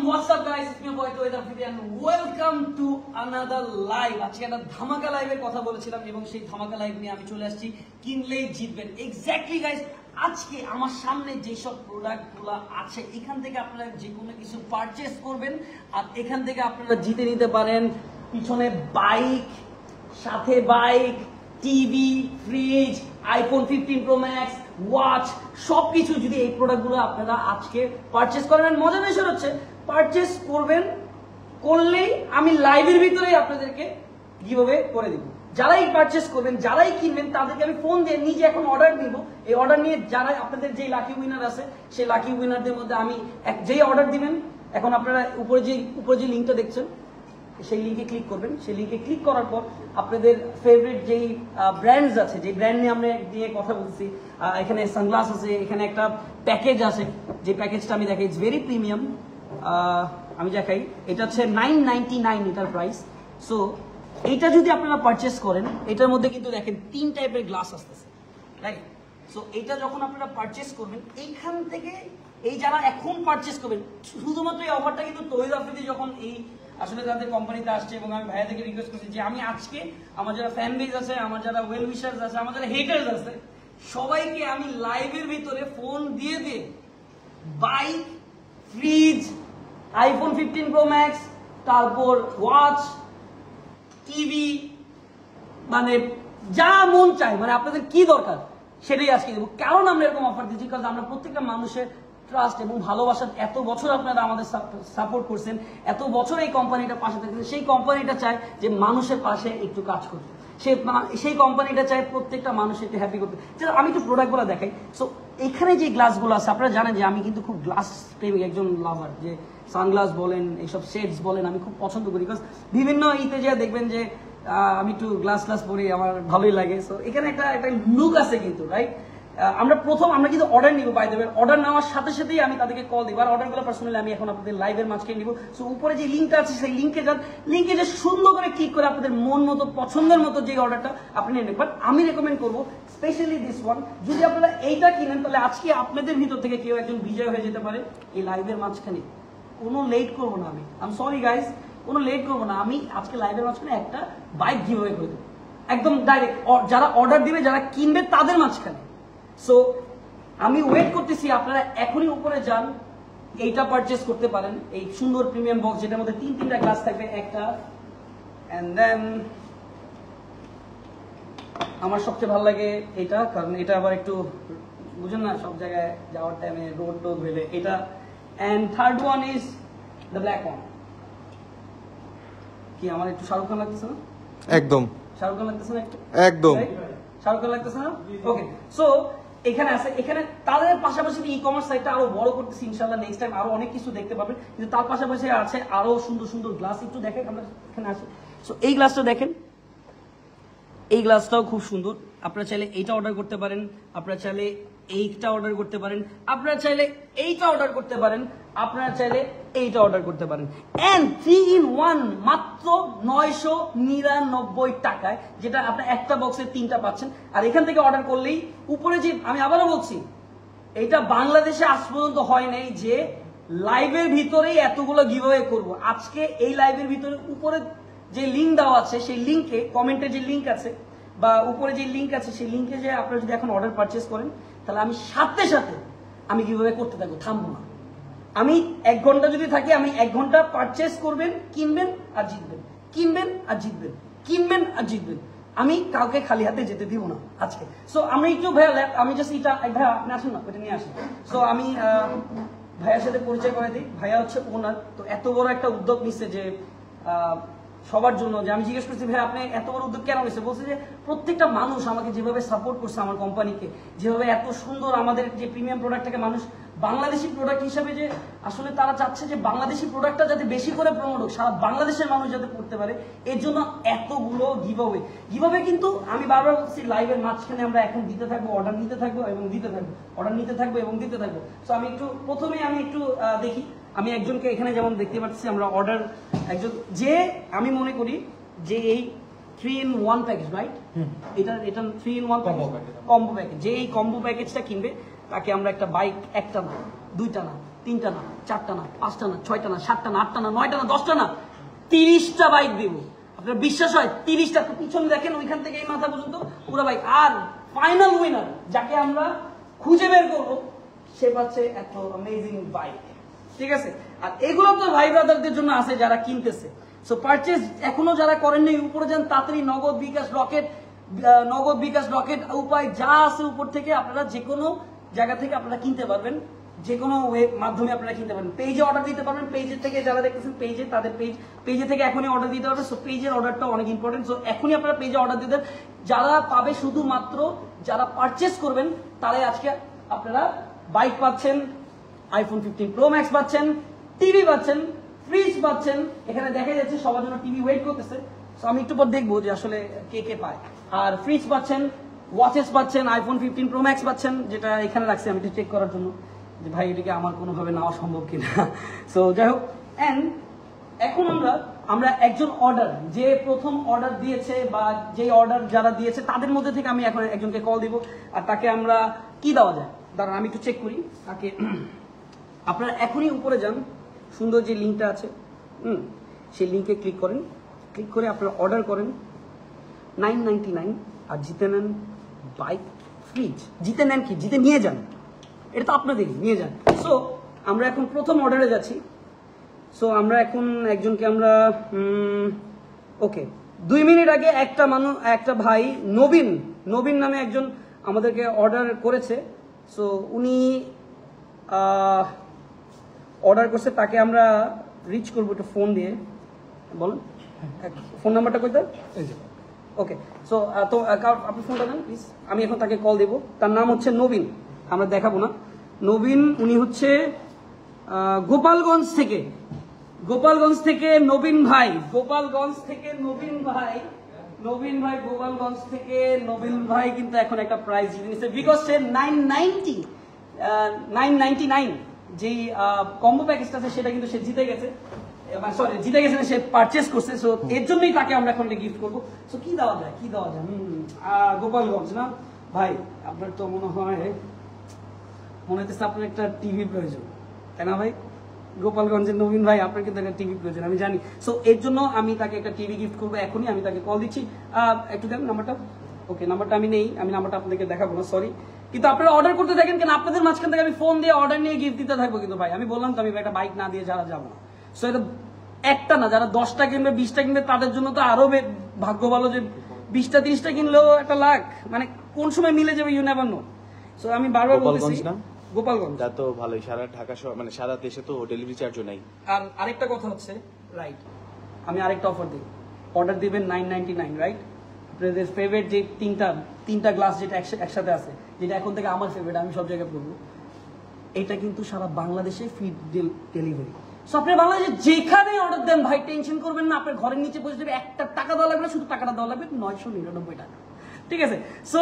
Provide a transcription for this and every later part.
what's up guys, it's me boy Toyed Afridi and welcome to another live. আজকে একটা ধামাকা লাইভের কথা বলেছিলাম এবং সেই ধামাকা লাইভ নিয়ে আমি চলে আসছি কিনলেই জিতবেন। এক্স্যাক্টলি গাইস, আজকে আমার সামনে যেসব প্রোডাক্টগুলো আছে এখান থেকে আপনারা যে কোনো কিছু পারচেজ করবেন আর এখান থেকে আপনারা জিতে নিতে পারেন পিছনে বাইক, সাথে bike, TV, fridge, iPhone 15 pro max, watch, সবকিছু যদি এই প্রোডাক্টগুলো আপনারা আজকে পারচেজ করেন। মজার বিষয় হচ্ছে পারচেজ করলেই আমি লাইভের ভিতরেই আপনাদেরকে গিভঅ্যাওয়ে করে দিব। যারাই পারচেজ করবেন, যারাই কিনবেন তাদেরকে আমি ফোন দিয়ে নিজে এখন অর্ডার নিব। এই অর্ডার নিয়ে যারা আপনাদের যে লাকি উইনার আছে সেই লাকি উইনারদের মধ্যে আমি যেই অর্ডার দিবেন, এখন আপনারা উপরে যে লিঙ্কটা দেখছেন সেই লিঙ্কে ক্লিক করবেন। সেই লিঙ্কে ক্লিক করার পর আপনাদের ফেভারিট যেই ব্র্যান্ডস আছে, যে ব্র্যান্ড নিয়ে আমরা দিয়ে কথা বলছি, এখানে সানগ্লাস আছে, এখানে একটা প্যাকেজ আছে, যে প্যাকেজটা আমি দেখাই, ইটস ভেরি প্রিমিয়াম। আমি দেখাই, এটা হচ্ছে 999 এটার প্রাইস। সো এইটা যদি আপনারা পারচেস করেন, এটার মধ্যে কিন্তু দেখেন 3 টাইপের গ্লাস আসতেছে, রাইট? সো এইটা যখন আপনারা পারচেস করবেন, এইখান থেকে এই যারা এখন পারচেস করবেন, শুধুমাত্র এই অফারটা কিন্তু তৌহিদ আফ্রিদি যখন এই আসলে তাদের কোম্পানিতে আসছে এবং আমি ভাইয়া থেকে রিকোয়েস্ট করছি যে আমি আজকে আমার যারা ফ্যান বেজ আছে, আমার যারা ওয়েল উইশার্স আছে, আমার যারা হেটার্স আছে, সবাইকে আমি লাইভের ভিতরে ফোন দিয়ে bike, fridge, iPhone 15 pro max, তারপর ওয়াচ, টিভি, মানে যা মন চায়, মানে আপনাদের কি দরকার সেটাই আজকে দেবো। কারণ আমরা এরকম অফার দিচ্ছি কারণ আমরা প্রত্যেকটা মানুষের ট্রাস্ট এবং ভালোবাসা, এত বছর আপনারা আমাদের সাপোর্ট করছেন, এত বছর এই কোম্পানিটা পাশে থাকছেন, সেই কোম্পানিটা চায় যে মানুষের পাশে একটু কাজ করতে, সেই কোম্পানিটা চায় প্রত্যেকটা মানুষ একটু হ্যাপি করতে। আমি একটু প্রোডাক্টগুলো দেখাই। সো এখানে যে গ্লাসগুলো আছে, আপনারা জানেন যে আমি কিন্তু খুব গ্লাস প্রেমিক একজন লাভার, যে সানগ্লাস বলেন, এইসব শেডস বলেন, আমি খুব পছন্দ করি। বিকজ বিভিন্ন ইতে যে দেখবেন যে আমি একটু গ্লাস পরি, আমার ভালোই লাগে। সো এখানে একটা লুক আছে কিন্তু, রাইট? আমরা কিন্তু অর্ডার নিব। বাই দ্য ওয়ে, অর্ডার নেওয়ার সাথে সাথেই আমি তাদেরকে কল দিব আর অর্ডারগুলো পার্সোনালি আমি এখন আপনাদের লাইভের মাঝখানে নিব। সো উপরে যে লিঙ্কটা আছে সেই লিঙ্কে যান, লিঙ্কে যে সুন্দর করে ক্লিক করে আপনাদের মন মতো পছন্দের মতো যে অর্ডারটা আপনি নিয়ে নেবেন। বাট আমি রেকমেন্ড করবো স্পেশালি দিস ওয়ান, যদি আপনারা এইটা কিনেন তাহলে আজকে আপনাদের ভিতর থেকে কেউ একজন বিজয় হয়ে যেতে পারে এই লাইভের মাঝখানে। কোনো লেট করবো না, আমি সরি গাইজ, কোনো লেট করবো না। আমি আজকে লাইভের মাঝখানে একটা বাইক গিভঅ্যাওয়ে করে দেবো, একদম ডাইরেক্ট যারা অর্ডার দিবে, যারা কিনবে তাদের মাঝখানে। সো আমি ওয়েট করতেছি, আপনারা এখনই উপরে যান, এইটা পারচেস করতে পারেন, এই সুন্দর প্রিমিয়াম বক্স যেটার মধ্যে 3টা গ্লাস থাকবে একটা। এন্ড দেন আমার সবচেয়ে ভালো লাগে এটা, কারণ এটা আবার একটু বুঝেন না, সব জায়গায় যাওয়ার টাইমে রোড হইলে এটা। And third one is the black one. কি আমার একটু শাহরুখ খান লাগতেছে না? একদম শাহরুখ খান লাগতেছে না? একদম শাহরুখ খান লাগতেছে না? ওকে, সো এখানে আছে, এখানে তাদের পাশাপাশি ই কমার্স সাইটটা আরো বড় করতেছি ইনশাআল্লাহ, নেক্সট টাইম আরো অনেক কিছু দেখতে পাবেন। কিন্তু তার পাশাপাশি আছে আরো সুন্দর সুন্দর গ্লাস। একটু দেখেন, আমরা এখানে আছে। সো এই গ্লাসটা দেখেন, এই গ্লাসটাও খুব সুন্দর। আপনারা চাইলে এইটা অর্ডার করতে পারেন, আপনারা চাইলে এইটা অর্ডার করতে পারেন, আপনারা চাইলে এইটা অর্ডার করতে পারেন, আপনারা চাইলে এইটা অর্ডার করতে পারেন। এন্ড 3 in 1 মাত্র 999 টাকায়, যেটা আপনার একটা বক্সে 3টা পাচ্ছেন। আর এখান থেকে অর্ডার করলেই উপরে যে, আমি আবারও বলছি, এটা বাংলাদেশে আজ পর্যন্ত হয় নাই যে লাইভের ভিতরেই এতগুলো গিভঅ্যাওয়ে করব। আজকে এই লাইভের ভিতরে উপরে যে লিঙ্ক দেওয়া আছে, সেই লিঙ্কে কমেন্টে যে লিঙ্ক আছে বা উপরে যে লিঙ্ক আছে, সেই লিঙ্কে যে আপনারা যদি এখন অর্ডার পারচেস করেন, তাহলে আমি সাথে আমি কিভাবে করতে থাকবো, থামবো না। আমি 1 ঘন্টা যদি থাকি, আমি 1 ঘন্টা পারচেস করবেন, কিনবেন আর জিতবেন, কিনবেন আর জিতবেন, কিনবেন আর জিতবেন। আমি কাউকে খালি হাতে যেতে দিব না আজকে। সো আমি একটু ভাইয়া, আমি জাস্ট এটা, ভাইয়া আপনি আসেন না, ওইটা নিয়ে আসেন। সো আমি ভাইয়ার সাথে পরিচয় করে দিই। ভাইয়া হচ্ছে ওনার, তো এত বড় একটা উদ্যোগ নিচ্ছে যে সবার জন্য। যে আমি জিজ্ঞেস করছি, ভাই আপনি এত বড় উদ্যোগ কেন নিচ্ছে? বলছে যে প্রত্যেকটা মানুষ আমাকে যেভাবে সাপোর্ট করছে, আমার কোম্পানিকে যেভাবে এত সুন্দর, আমাদের যে প্রিমিয়াম প্রোডাক্টটাকে মানুষ বাংলাদেশি প্রোডাক্ট হিসাবে, যে আসলে তারা চাচ্ছে যে বাংলাদেশি প্রোডাক্টটা যাতে বেশি করে প্রমোট হোক, সারা বাংলাদেশের মানুষ যাতে করতে পারে, এর জন্য এতগুলো গিভঅ্যাওয়ে কিন্তু আমি বারবার বলছি, লাইভের মাঝখানে আমরা এখন দিতে থাকবো, অর্ডার নিতে থাকবো এবং দিতে থাকবো, অর্ডার নিতে থাকবো এবং দিতে থাকবো। সো আমি একটু প্রথমে দেখি, আমি একজনকে এখানে যেমন দেখতে পাচ্ছি, আমরা অর্ডার একজন, যে আমি মনে করি যে এই 3 in 1 প্যাকেজ, রাইট? এটা 3 in 1 কম্বো প্যাকেজ, যে এই কম্বো প্যাকেজটা কিনবে তাকে আমরা একটা বাইক, একটা না, 2টা না, 3টা না, 4টা না, 5টা না, 6টা না, 7টা না, 8টা না, 9টা না, 10টা না, 30টা বাইক দিব। আপনার বিশ্বাস হয়? 30টা। তো পিছনে দেখেন, ওইখান থেকে এই মাথা পর্যন্ত পুরো বাইক। আর ফাইনাল উইনার যাকে আমরা খুঁজে বের করবো, সে পাচ্ছে এত অ্যামেজিং বাইক। ঠিক আছে? আর এগুলো তো ভাই ব্রাদারদের জন্য আছে যারা কিনতেছে। সো পারচেজ এখনো যারা করেননি, উপরে যান তাড়াতাড়ি। নগদ বিকাশ রকেট উপায় যা আছে উপর থেকে আপনারা যে কোনো জায়গা থেকে আপনারা কিনতে পারবেন, যে কোনো ওয়েব মাধ্যমে আপনারা কিনতে পারবেন। পেজে অর্ডার দিতে পারবেন, পেজের থেকে যারা দেখতেছেন পেজে, তাদের পেজে থেকে এখনই অর্ডার দিতে পারবেন। সো পেজের অর্ডারটা অনেক ইম্পর্টেন্ট। সো এখনই আপনারা পেজে অর্ডার দিতে, যারা পাবে শুধুমাত্র যারা পারচেজ করবেন, তারাই আজকে আপনারা বাইক পাচ্ছেন, আইফোন 15 প্রো ম্যাক্স পাচ্ছেন, টিভি পাচ্ছেন, ফ্রিজ পাচ্ছেন। এখানে দেখা যাচ্ছে সবার জন্য টিভি ওয়েট করতেছে। সো আমি একটু পর দেখবো যে আসলে কে কে পায়। আর ফ্রিজ পাচ্ছেন, ওয়াচেস পাচ্ছেন, আইফোন 15 প্রো ম্যাক্স পাচ্ছেন, যেটা এখানে রাখছি আমি একটু চেক করার জন্য যে ভাই এটাকে আমার কোনোভাবে নেওয়া সম্ভব কিনা। সো যাই হোক, অ্যান্ড এখন আমরা একজন অর্ডার, যে প্রথম অর্ডার দিয়েছে বা যেই অর্ডার যারা দিয়েছে তাদের মধ্যে থেকে আমি এখন একজনকে কল দিব। আর তাকে আমরা কি দেওয়া যায়, দাঁড়ান আমি একটু চেক করি তাকে। আপনারা এখনই উপরে যান, সুন্দর যে লিঙ্কটা আছে, সেই লিঙ্কে ক্লিক করেন। ক্লিক করে আপনারা অর্ডার করেন 999 আর জিতে নেন বাইক, ফ্রিজ। জিতে নেন কি, জিতে নিয়ে যান, এটা তো আপনাদেরই, নিয়ে যান। সো আমরা এখন প্রথম অর্ডারে যাচ্ছি। সো আমরা এখন একজনকে আমরা ওকে 2 মিনিট আগে একটা ভাই নবীন নামে একজন আমাদেরকে অর্ডার করেছে। সো উনি অর্ডার করছে, তাকে আমরা রিচ করবো একটু ফোন দিয়ে। বলুন ফোন নাম্বারটা কই দেন? ওকে, সো তো আপনি ফোনটা দেন প্লিজ, আমি এখন তাকে কল দেবো। তার নাম হচ্ছে নবীন, আমরা দেখাবো না। নবীন, উনি হচ্ছে গোপালগঞ্জ থেকে নবীন ভাই, নবীন ভাই কিন্তু এখন একটা প্রাইজ জিতে নিচ্ছে, বিকজ সে 999 যেই কম্বো প্যাকেজটা আছে সেটা কিন্তু সে জিতে গেছে। সে পারচেস করছে। সো এর জন্যই তাকে আমরা এখন গিফট করবো। সো কি দেওয়া যায়? গোপালগঞ্জ না ভাই, আপনার তো মনে হচ্ছে আপনার একটা টিভি প্রয়োজন, তাই না ভাই? গোপালগঞ্জের নবীন ভাই, আপনার কিন্তু একটা টিভি প্রয়োজন, আমি জানি। সো এর জন্য আমি তাকে একটা টিভি গিফট করবো। এখনই আমি তাকে কল দিচ্ছি। একটু দেন নাম্বারটা। ওকে, নাম্বারটা আমি নেই, আমি নাম্বারটা আপনাদেরকে দেখাবো না, সরি। কিন্তু আপনারা অর্ডার করতে থাকেন, কেন আপনাদের মাঝখান থেকে আমি ফোন দিয়ে অর্ডার নিয়ে গিফট দিতে থাকবো। কিন্তু ভাই আমি বললাম তো, আমি একটা বাইক না দিয়ে যারা যাবো না। সো এটা একটা না, যারা 10টা কিনবে 20টা কিনবে তাদের জন্য তো আরো ভাগ্য ভালো, যে 20টা 30টা কিনলেও একটা লাখ, মানে কোন সময় মিলে যাবে ইউ নেভার নো। সো আমি বারবার বলতেছি, গোপালগঞ্জ তো ভালোই, সারা ঢাকা শহর মানে সারা দেশে তো ডেলিভারি চার্জও নাই। আর আরেকটা কথা হচ্ছে, রাইট, আমি আরেকটা অফার দিই। অর্ডার দিবেন 999, রাইট? আপনাদের ফেভারিট যে তিনটা গ্লাস যেটা একসাথে আছে, যেটা এখন থেকে আমার ফেভারিট, আমি সব জায়গায় পড়বো, এটা কিন্তু সারা বাংলাদেশে ফ্রি ডেলিভারি। সো আপনি বাংলাদেশে যেখানে অর্ডার দেন ভাই, টেনশন করবেন না, আপনার ঘরের নিচে পৌঁছে দেবে। একটা টাকা দেওয়া লাগবে না, শুধু টাকাটা দেওয়া লাগবে 999 টাকা। ঠিক আছে? সো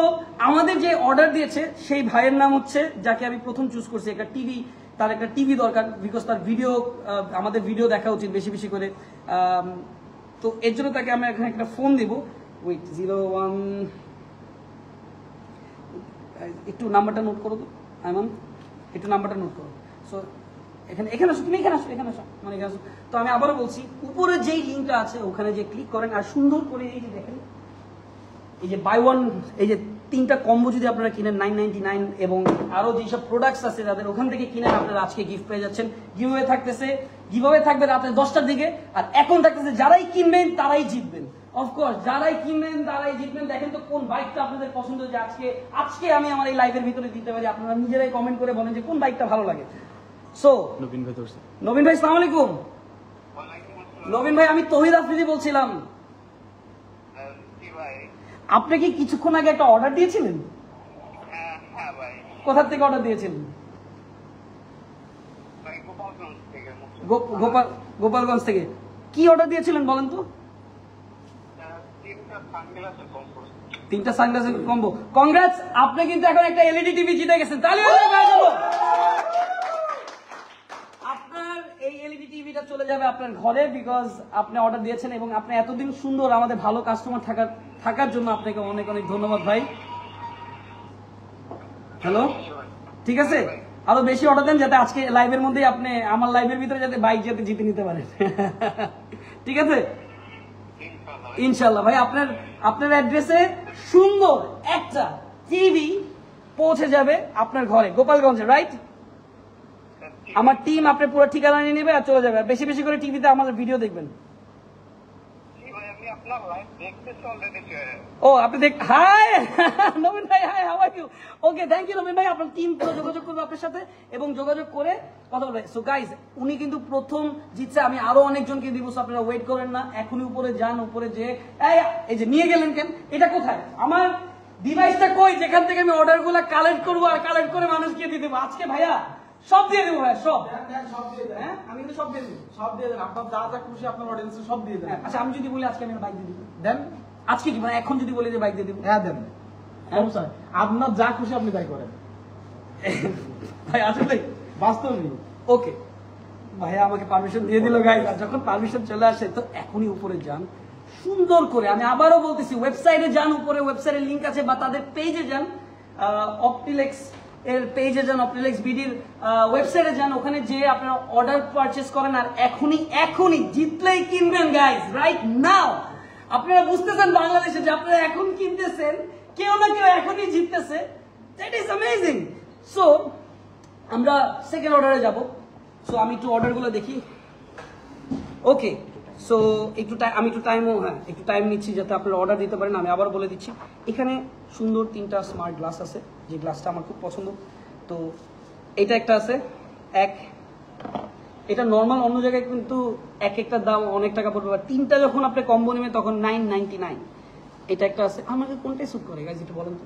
আমাদের যে অর্ডার দিয়েছে সেই ভাইয়ের নাম হচ্ছে, যাকে আমি প্রথম চুজ করছি, একটা টিভি, তার একটা টিভি দরকার, বিকজ তার ভিডিও, আমাদের ভিডিও দেখা উচিত বেশি বেশি করে। তো এর জন্য তাকে আমরা এখানে একটা ফোন দিব। ওয়েট, 01, একটু নাম্বারটা নোট করো তো আইমান, একটু নাম্বারটা নোট করো। সো এখানে আসো, তুমি এখানে আসো, মানে এখানে আসো। তো আমি আবারও বলছি, উপরে যেই লিঙ্কটা আছে ওখানে যে ক্লিক করেন, আর সুন্দর করে এই যে দেখেন, এই যে বাই ওয়ান, এই যে 3টা কম্বো যদি আপনারা কিনেন 999, এবং আরো যেসব প্রোডাক্টস আছে যাদের ওখান থেকে কিনেন, আপনারা আজকে গিফট পেয়ে যাচ্ছেন। গিভঅ্যাওয়ে থাকবে রাতে 10টার দিকে। আর এখন থাকতেছে, যারাই কিনবেন তারাই জিতবেন। অফকোর্স যারাই কিনবেন তারাই জিতবেন। দেখেন তো কোন বাইকটা আপনাদের পছন্দ, যে আজকে আমি আমার এই লাইভের ভিতরে দিতে পারি। আপনারা নিজেরাই কমেন্ট করে বলেন যে কোন বাইকটা ভালো লাগে। সো নবীন ভাই, আসসালামু আলাইকুম। নবীন ভাই, আমি তৌহিদ আফ্রিদি বলছিলাম। আপনি কি কিছুক্ষণ আগে একটা অর্ডার দিয়েছিলেন? কোথা থেকে অর্ডার দিয়েছিলেন? গোপালগঞ্জ থেকে। কি অর্ডার দিয়েছিলেন বলেন তো? 3টা সানগ্লাসের কম্বো। কংগ্রাটস, আপনি কিন্তু এখন একটা এলইডি টিভি জিতে গেছেন। তাহলে আপনার এই এলইডি টিভিটা চলে যাবে আপনার ঘরে, বিকজ আপনি অর্ডার দিয়েছেন, এবং আপনি এতদিন সুন্দর আমাদের ভালো কাস্টমার থাকার জন্য আপনাকে অনেক অনেক ধন্যবাদ ভাই। হ্যালো, ঠিক আছে, আরো বেশি অর্ডার দেন যাতে আজকে লাইভের মধ্যে আপনি আমার লাইভের ভিতরে যাতে বাইক যাতে জিতে নিতে পারেন। ঠিক আছে ইনশাল্লাহ ভাই, আপনার অ্যাড্রেসে সুন্দর একটা টিভি পৌঁছে যাবে আপনার ঘরে, গোপালগঞ্জে, রাইট? আমার টিম আপনার পুরো ঠিকানা নিয়ে নেবে আর চলে যাবে। আর বেশি বেশি করে টিভিতে আমাদের ভিডিও দেখবেন। ও আপনি হাই নবীন ভাই, hi, how are you? Okay, thank you Nabin ভাই। আপনার টিম পুরো যোগাযোগ করবে আপনার সাথে এবং যোগাযোগ করে কথা বলবে। সো গাইস, উনি কিন্তু প্রথম জিতছে, আমি আরো অনেকজনকে দিব, সো আপনারা ওয়েট করেন না, এখনই উপরে যান। উপরে যে এই যে নিয়ে গেলেন কেন, এটা কোথায়? আমার ডিভাইসটা কই যেখান থেকে আমি অর্ডারগুলো কালেক্ট করবো আর কালেক্ট করে মানুষকে দিয়ে দেবো? আজকে ভাইয়া সব দিয়ে দেবো ভাই, সব সব দিয়ে দেন। হ্যাঁ, আমি কিন্তু সব দিয়ে দেবো। সব দিয়ে দেন, আপনার যা যা খুশি আপনার অডিয়েন্সে সব দিয়ে দেন। আচ্ছা, আমি যদি বলি আজকে আমি বাইক দিয়ে দিব, দেন। আজকে কি মানে এখন যদি বলি যে বাইক দিয়ে দিব? হ্যাঁ দেন, সমস্যা নেই। আপনার যা খুশি আপনি তাই করেন ভাই আসলে বাস্তবই। ওকে ভাইয়া আমাকে পারমিশন দিয়ে দিল গাইস। আর যখন পারমিশন চলে আসে তো এখনই উপরে যান সুন্দর করে। আমি আবারও বলতেছি, ওয়েবসাইটে যান, উপরে ওয়েবসাইটের লিংক আছে, বা তাদের পেজে যান, অপটিলেক্স এর পেজে যান, অপটিলেক্স বিডির ওয়েবসাইটে যান, ওখানে যে আপনারা অর্ডার পারচেজ করেন আর এখনই জিতলেই কিনবেন গাইস, রাইট নাও। আপনারা বুঝতেছেন বাংলাদেশে যে আপনারা এখন কিনতেছেন, কেউ না কেউ এখনই জিততেছে, দ্যাট ইজ অ্যামেজিং। সো আমরা সেকেন্ড অর্ডারে যাব। সো আমি একটু অর্ডারগুলো দেখি। ওকে, সো আমি একটু টাইম নিচ্ছি যাতে আপনারা অর্ডার দিতে পারেন। আমি আবার বলে দিচ্ছি, এখানে সুন্দর 3টা স্মার্ট গ্লাস আছে, যে গ্লাসটা আমার খুব পছন্দ। তো এটা একটা আছে, এটা নর্মাল অন্য জায়গায় কিন্তু একটা দাম অনেক টাকা পড়বে, আর 3টা যখন আপনি কম্বো নেবেন তখন 999। এটা একটা আছে, আমাকে কোনটাই স্যুট করে গাইজ এটা বলেন তো?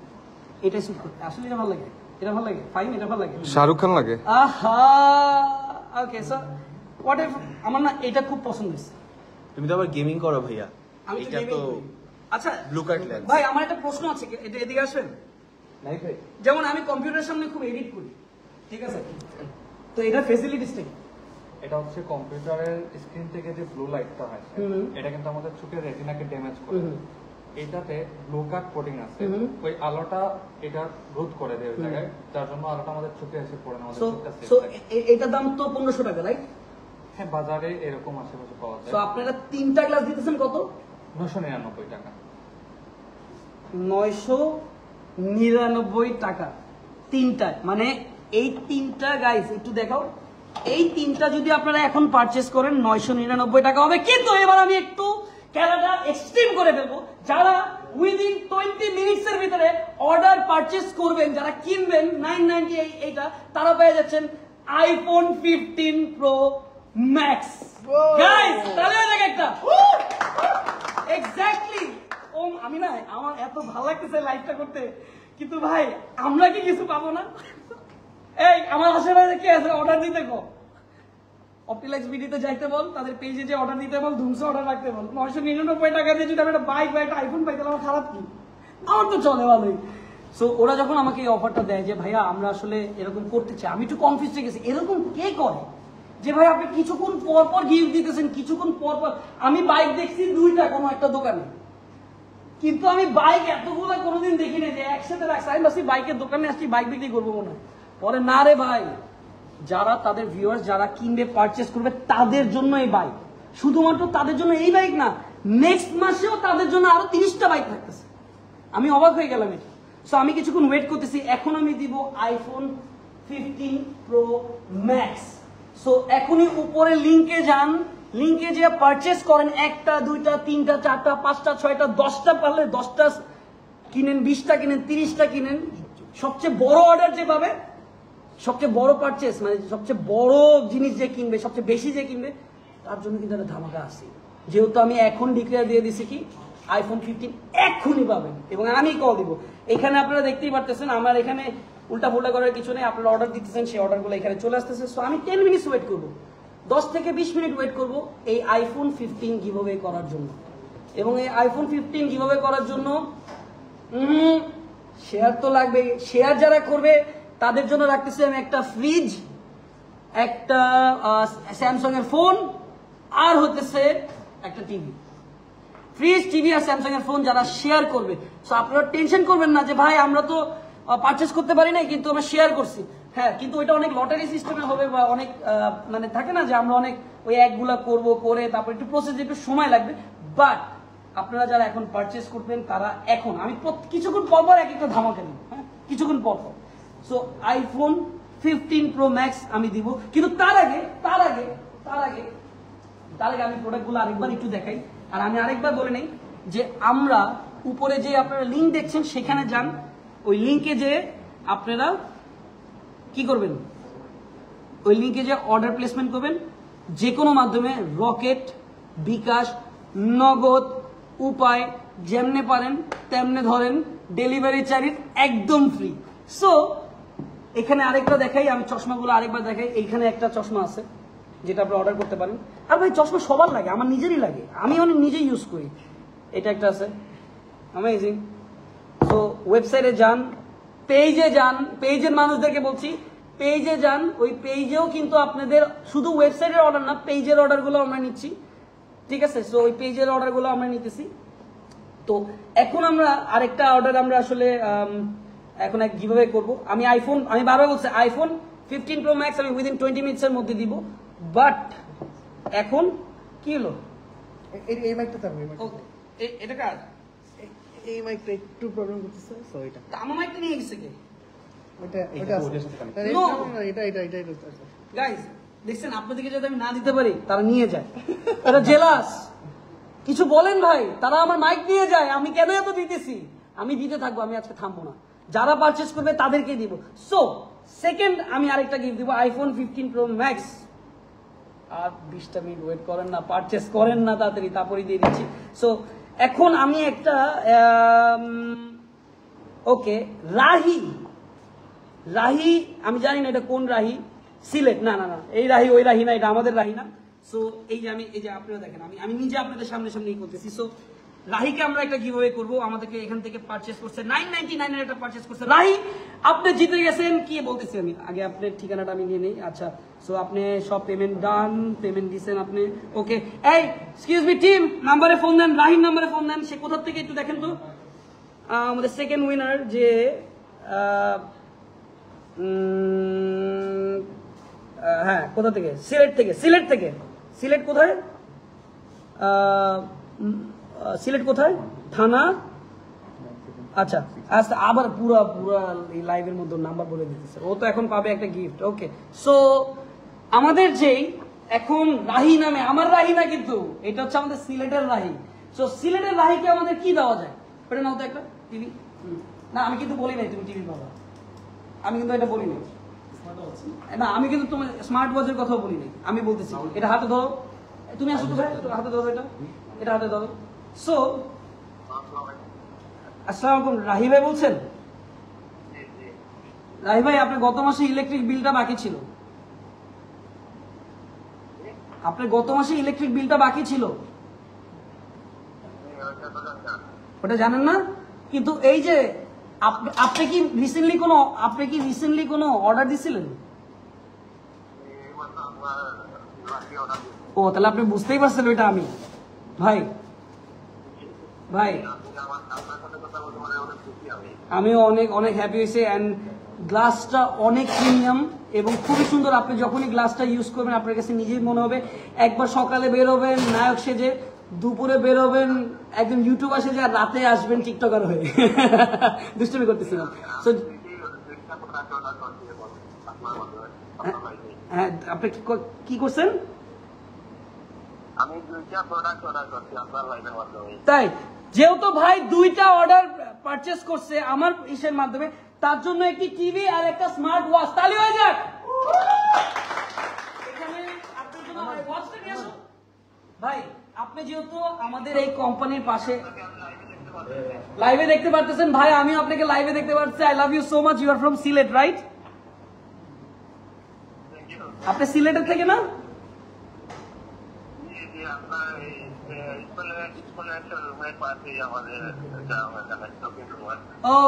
এটাই স্যুট করে, আসলে এটা ভালো লাগে, এটা ভালো লাগে, ফাইন, এটা ভালো লাগে, শাহরুখ খান লাগে। আহা ওকে স্যার, হোয়াট এভার, আমার না এটা খুব পছন্দ হয়েছে। তুমি তো আবার গেমিং করো ভাইয়া, আমি এটা তো আচ্ছা ব্লু কার্ড লেন্স। ভাই, আমার একটা প্রশ্ন আছে, এটা এদিকে আসবেন। নাই ভাই, যেমন আমি কম্পিউটারের সামনে খুব এডিট করি, ঠিক আছে, তো এটা ফেসিলিটিসটা কি? এটা হচ্ছে কম্পিউটারের স্ক্রিন থেকে যে ব্লু লাইটটা হয় এটা কিন্তু আমাদের চোখের রেটিনাকে ড্যামেজ করে। এটাতে ব্লু কাট কোটিং আছে, ওই আলোটা এটা রোধ করে দেয় ওই জায়গায়, যার জন্য আলোটা আমাদের চোখে এসে পড়ে না, আমাদের চোখটা সো সেফ থাকে। এটার দাম তো 1500 টাকা, রাইট? হ্যাঁ, বাজারে এরকম আশেপাশে পাওয়া যায়। সো আপনারা 3টা গ্লাস দিতেছেন কত? 999 টাকা। 999 টাকা 3টা, মানে এই 3টা গাইস একটু দেখাও, এই 3টা যদি আপনারা এখন পারচেজ করেন 999 টাকা হবে। কিন্তু এবার আমি একটু খেলাটা এক্সট্রিম করে ফেলবো, যারা উইদিন 20 মিনিটসের ভিতরে অর্ডার পারচেজ করবেন, যারা কিনবেন 998 এইটা, তারা পেয়ে যাচ্ছেন আইফোন 15 প্রো ম্যাক্স। গাইস তাহলে দেখ একটা এক্স্যাক্টলি। ও আমি না, আমার এত ভালো লাগতেছে লাইভটা করতে, কিন্তু ভাই আমরা কি কিছু পাবো না? এই আমার আশেপাশে কে আছে অর্ডার দিতে গো? অপটিলেক্স বিডিতে যাইতে বল, তাদের পেজে যে অর্ডার দিতে বল, ধুমসে অর্ডার রাখতে বল। 999 টাকা দিয়ে যদি আমি একটা বাইক বা একটা আইফোন পাই তাহলে আমার খারাপ কি? আমার তো চলে ভালোই। সো ওরা যখন আমাকে এই অফারটা দেয় যে ভাইয়া আমরা আসলে এরকম করতে চাই, আমি একটু কনফিউজ হয়ে গেছি, এরকম কে করে যে ভাই আপনি কিছুক্ষণ পর পর গিফট দিতেছেন, কিছুক্ষণ পর পর। আমি বাইক দেখছি 2টা কোনো একটা দোকানে, কিন্তু আমি বাইক এতগুলো কোনোদিন দেখি না যে একসাথে রাখছি। আমি ভাবছি বাইকের দোকানে আসছি বাইক বিক্রি করবো মনে হয়, পরে না রে ভাই, যারা তাদের ভিউয়ার্স যারা কিনবে পারচেস করবে তাদের জন্য এই বাইক, শুধুমাত্র তাদের জন্য এই বাইক না, নেক্সট মাসেও তাদের জন্য আরো 30টা বাইক থাকতেছে। আমি অবাক হয়ে গেলাম এটা। সো আমি কিছুক্ষণ ওয়েট করতেছি, এখন আমি দিব আইফোন 15 প্রো ম্যাক্স। সো এখনই উপরে লিংকে যান, লিংকে যে পারচেস করেন, 1টা 2টা 3টা 4টা 5টা 6টা 10টা, পারলে 10টা কিনেন, 20টা কিনেন, 30টা কিনেন। সবচেয়ে বড় অর্ডার যে পাবে, সবচেয়ে বড় পারচেস, মানে সবচেয়ে বড় জিনিস যে কিনবে, সবচেয়ে বেশি যে কিনবে, তার জন্য কিন্তু একটা ধামাকা আছে। যেহেতু আমি এখন ডিক্লেয়ার দিয়ে দিছি কি আইফোন 15 এক্ষুনি পাবেন, এবং আমি কল দিব। এখানে আপনারা দেখতেই পারতেছেন, আমার এখানে উল্টা ফুল্টা করার কিছু নেই, আপনারা অর্ডার দিতেছেন, সেই অর্ডারগুলো এখানে চলে আসতেছে। সো আমি 10 মিনিটস ওয়েট করবো, 10 থেকে 20 মিনিট ওয়েট করব এই আইফোন 15 গিভঅ্যাওয়ে করার জন্য। এবং এই আইফোন 15 গিভঅ্যাওয়ে করার জন্য শেয়ার তো লাগবে। শেয়ার যারা করবে তাদের জন্য রাখতেছি আমি একটা ফ্রিজ, একটা স্যামসাং এর ফোন, আর হতেছে একটা টিভি। ফ্রিজ, টিভি আর স্যামসাং এর ফোন যারা শেয়ার করবে। সো আপনারা টেনশন করবেন না যে ভাই আমরা তো পারচেস করতে পারি নাই কিন্তু আমরা শেয়ার করছি। হ্যাঁ, কিন্তু ওইটা অনেক লটারি সিস্টেমে হবে বা অনেক মানে থাকে না যে আমরা অনেক ওই একগুলা করব করে তারপর একটু প্রসেস একটু সময় লাগবে। বাট আপনারা যারা এখন পারচেস করবেন তারা এখন আমি কিছুক্ষণ পর পর এক একটা ধামাকা দিব, হ্যাঁ কিছুক্ষণ পর পর। সো আইফোন 15 Pro Max আমি দিব, কিন্তু তার আগে আমি প্রোডাক্টগুলো আরেকবার একটু দেখাই। আর আমি আরেকবার বলে নেই যে আমরা উপরে যে আপনারা লিঙ্ক দেখছেন সেখানে যান, ওই লিঙ্কে যে আপনারা কি করবেন, ওই লিঙ্কে যে অর্ডার প্লেসমেন্ট করবেন যে কোনো মাধ্যমে, রকেট, বিকাশ, নগদ, উপায়, যেমনে পারেন তেমনে ধরেন, ডেলিভারি চার্জ একদম ফ্রি। সো এখানে আরেকটা দেখাই, আমি চশমাগুলো আরেকবার দেখাই। এইখানে একটা চশমা আছে যেটা আপনি অর্ডার করতে পারেন। আর ভাই চশমা সবার লাগে, আমার নিজেরই লাগে, আমি অনেক নিজেই ইউজ করি। এটা একটা আছে, অ্যামেজিং। সো ওয়েবসাইটে যান, পেজে যান, পেজের মানুষদেরকে বলছি পেজে যান, ওই পেজেও কিন্তু আপনাদের শুধু ওয়েবসাইটের অর্ডার না, পেজের অর্ডারগুলো আমরা নিচ্ছি, ঠিক আছে? সো ওই পেজের অর্ডারগুলো আমরা নিতেছি। তো এখন আমরা আরেকটা অর্ডার আমরা আসলে এখন এক গিভঅ্যাওয়ে করব। আমি বারবার বলছি আইফোন 15 Pro Max আমি উইদিন 20 মিনিটসের মধ্যে দিব। বাট এখন কি হলো, এই মাইকটা থাকবে, এটা কার? এই মাইকটা একটু প্রবলেম করতেছে, সো এটা আমার মাইকটা নিয়ে গেছে কে? এটা No. এটা গাইস দেখছেন, আপনাদেরকে যদি আমি না দিতে পারি তারা নিয়ে যায়, তারা জেলাস। কিছু বলেন ভাই, তারা আমার মাইক নিয়ে যায়, আমি কেন এত দিতেছি? আমি দিতে থাকবো, আমি আজকে থামবো না। যারা পারচেজ করবে তাদেরকে দিব। সো সেকেন্ড আমি আরেকটা গিফট দিব, আইফোন 15 Pro Max। আর 20টা মিনিট ওয়েট করেন না, পারচেজ করেন না তাড়াতাড়ি, তারপরে দিয়ে দিচ্ছি। সো এখন আমি একটা ওকে, রাহি, আমি জানি না এটা কোন রাহি, সিলেট, না এই রাহি ওই রাহি না, এটা আমাদের রাহি না। সো এই যে আপনারা দেখেন, আমি নিজে আপনাদের সামনে করতেছি। সো রাহিকে আমরা একটা গিভঅ্যাওয়ে করব, আমাদেরকে এখান থেকে পারচেজ করছে 999 এর একটা পারচেজ করছে রাহি। আপনি জিতে গেছেন। কি বলতেছি আমি আগে, আপনার ঠিকানাটা আমি নিয়ে নেই। আচ্ছা, সো আপনি সব পেমেন্ট ডান, পেমেন্ট দিয়েছেন আপনি, ওকে। এই এক্সকিউজ মি টিম, নাম্বারে ফোন দেন, রাহির নাম্বারে ফোন দেন। সে কোথা থেকে একটু দেখেন তো। আমাদের সেকেন্ড উইনার যে হ্যাঁ, কোথা থেকে? সিলেট কোথায়? সিলেট কোথায় থানা? আচ্ছা আচ্ছা, আবার পুরা এই লাইভের মধ্যে নাম্বার বলে দিতেছে। ও তো এখন পাবে একটা গিফট। ওকে, সো আমাদের যেই এখন রাহি নামে, আমার রাহি না কিন্তু, এটা হচ্ছে আমাদের সিলেটের রাহি। সো সিলেটের রাহিকে আমাদের কি দেওয়া যায়? ওটা নাও তো একটা টিভি। না আমি কিন্তু বলি নাই তুমি টিভি পাবা, আমি কিন্তু এটা বলি নাই। না আমি কিন্তু তোমার স্মার্ট ওয়াচের কথাও বলি নাই, আমি বলতেছি এটা হাতে ধরো, তুমি আসো তো ভাই, হাতে ধরো, এটা হাতে ধরো। সো আসসালামু আলাইকুম, রাহি ভাই বলছেন? রাহি ভাই, আপনার গত মাসে ইলেকট্রিক বিলটা বাকি ছিল, ওটা জানেন না? কিন্তু এই যে আপনি কি রিসেন্টলি কোনো অর্ডার দিছিলেন? ও তাহলে আপনি বুঝতেই পারছেন ওইটা আমি। ভাই আমি অনেক হ্যাপি হয়েছে। অ্যান্ড গ্লাসটা অনেক প্রিমিয়াম এবং খুবই সুন্দর। আপনি যখনই গ্লাসটা ইউজ করবেন আপনার কাছে নিজেই মনে হবে, একবার সকালে বেরোবেন নায়ক সেজে, দুপুরে বেরোবেন একদম ইউটিউবার সেজে, আর রাতে আসবেন টিকটকার হয়ে। দুষ্টুমি করতেছিলাম। হ্যাঁ, আপনি কি করছেন? তাই, যেহেতু ভাই 2টা অর্ডার পারচেজ করছে আমার ইসের মাধ্যমে, তার জন্য একটি টিভি আর একটা স্মার্ট ওয়াচ। তালি হয়ে যাক। এখানে আপনার জন্য ওয়াচটা নিয়ে আসুন। ভাই আপনি যেহেতু আমাদের এই কোম্পানির পাশে লাইভে দেখতে পারতেছেন, ভাই আমিও আপনাকে লাইভে দেখতে পাচ্ছি। I love you so much. You are from Sylhet, right? আপনি সিলেটের থেকে না?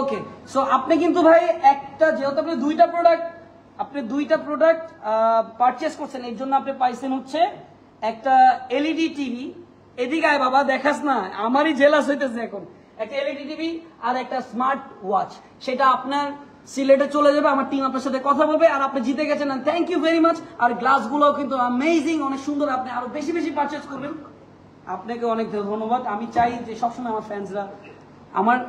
ওকে, সো আপনি কিন্তু ভাই একটা, যেহেতু আপনি দুইটা প্রোডাক্ট পারচেস করছেন, এর জন্য আপনি পাইছেন হচ্ছে একটা এলইডি টিভি। এদিকে আয় বাবা, দেখাস না, আমারই জেলাস হইতেছে এখন। একটা এলইডি টিভি আর একটা স্মার্ট ওয়াচ, সেটা আপনার সিলেটে চলে যাবে, আমার টিম আপনার সাথে কথা বলবে, আর আপনি জিতে গেছেন, থ্যাংক ইউ ভেরি মাচ। আর গ্লাসগুলো কিন্তু অ্যামেজিং, অনেক সুন্দর, আপনি আরো বেশি বেশি পারচেজ করবেন। আপনাকে অনেক ধন্যবাদ। আমি চাই যে সবসময় আমার ফ্যান্সরা,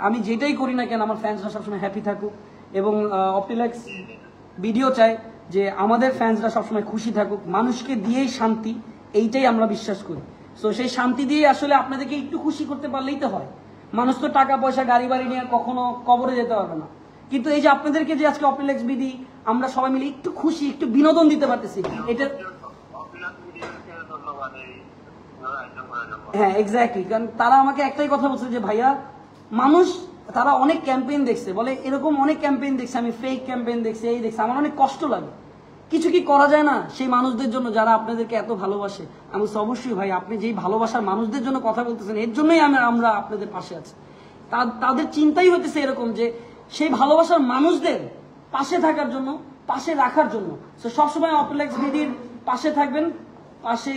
আমি যেটাই করি না কেন আমার ফ্যান্সরা সবসময় হ্যাপি থাকুক, এবং অপটিলেক্স ভিডিও চাই যে আমাদের ফ্যান্সরা সবসময় খুশি থাকুক, মানুষকে দিয়েই শান্তি, এইটাই আমরা বিশ্বাস করি। সো সেই শান্তি দিয়ে আসলে আপনাদেরকে একটু খুশি করতে পারলেই তো হয়। মানুষ তো টাকা পয়সা গাড়ি বাড়ি নিয়ে কখনো কবরে যেতে পারবে না, কিন্তু এই যে আপনাদেরকে যে আজকে অপটিলেক্স বিডি আমরা সবাই মিলে একটু খুশি, একটু বিনোদন দিতে পারতেছি, এটা হ্যাঁ এক্স্যাক্টলি। কারণ তারা আমাকে একটাই কথা বলছে যে ভাইয়া, মানুষ তারা অনেক ক্যাম্পেইন দেখছে, বলে এরকম অনেক ক্যাম্পেইন দেখছে, আমি ফেক ক্যাম্পেইন দেখছি, এই দেখছি, আমার অনেক কষ্ট লাগে, কিছু কি করা যায় না সেই মানুষদের জন্য যারা আপনাদেরকে এত ভালোবাসে? আমি বলছি, অবশ্যই ভাই, আপনি যেই ভালোবাসার মানুষদের জন্য কথা বলতেছেন, এর জন্যই আমরা আপনাদের পাশে আছি। তাদের চিন্তাই হতেছে এরকম যে সেই ভালোবাসার মানুষদের পাশে থাকার জন্য, পাশে রাখার জন্য। তো সবসময় অপটিলেক্স বিডির পাশে থাকবেন, পাশে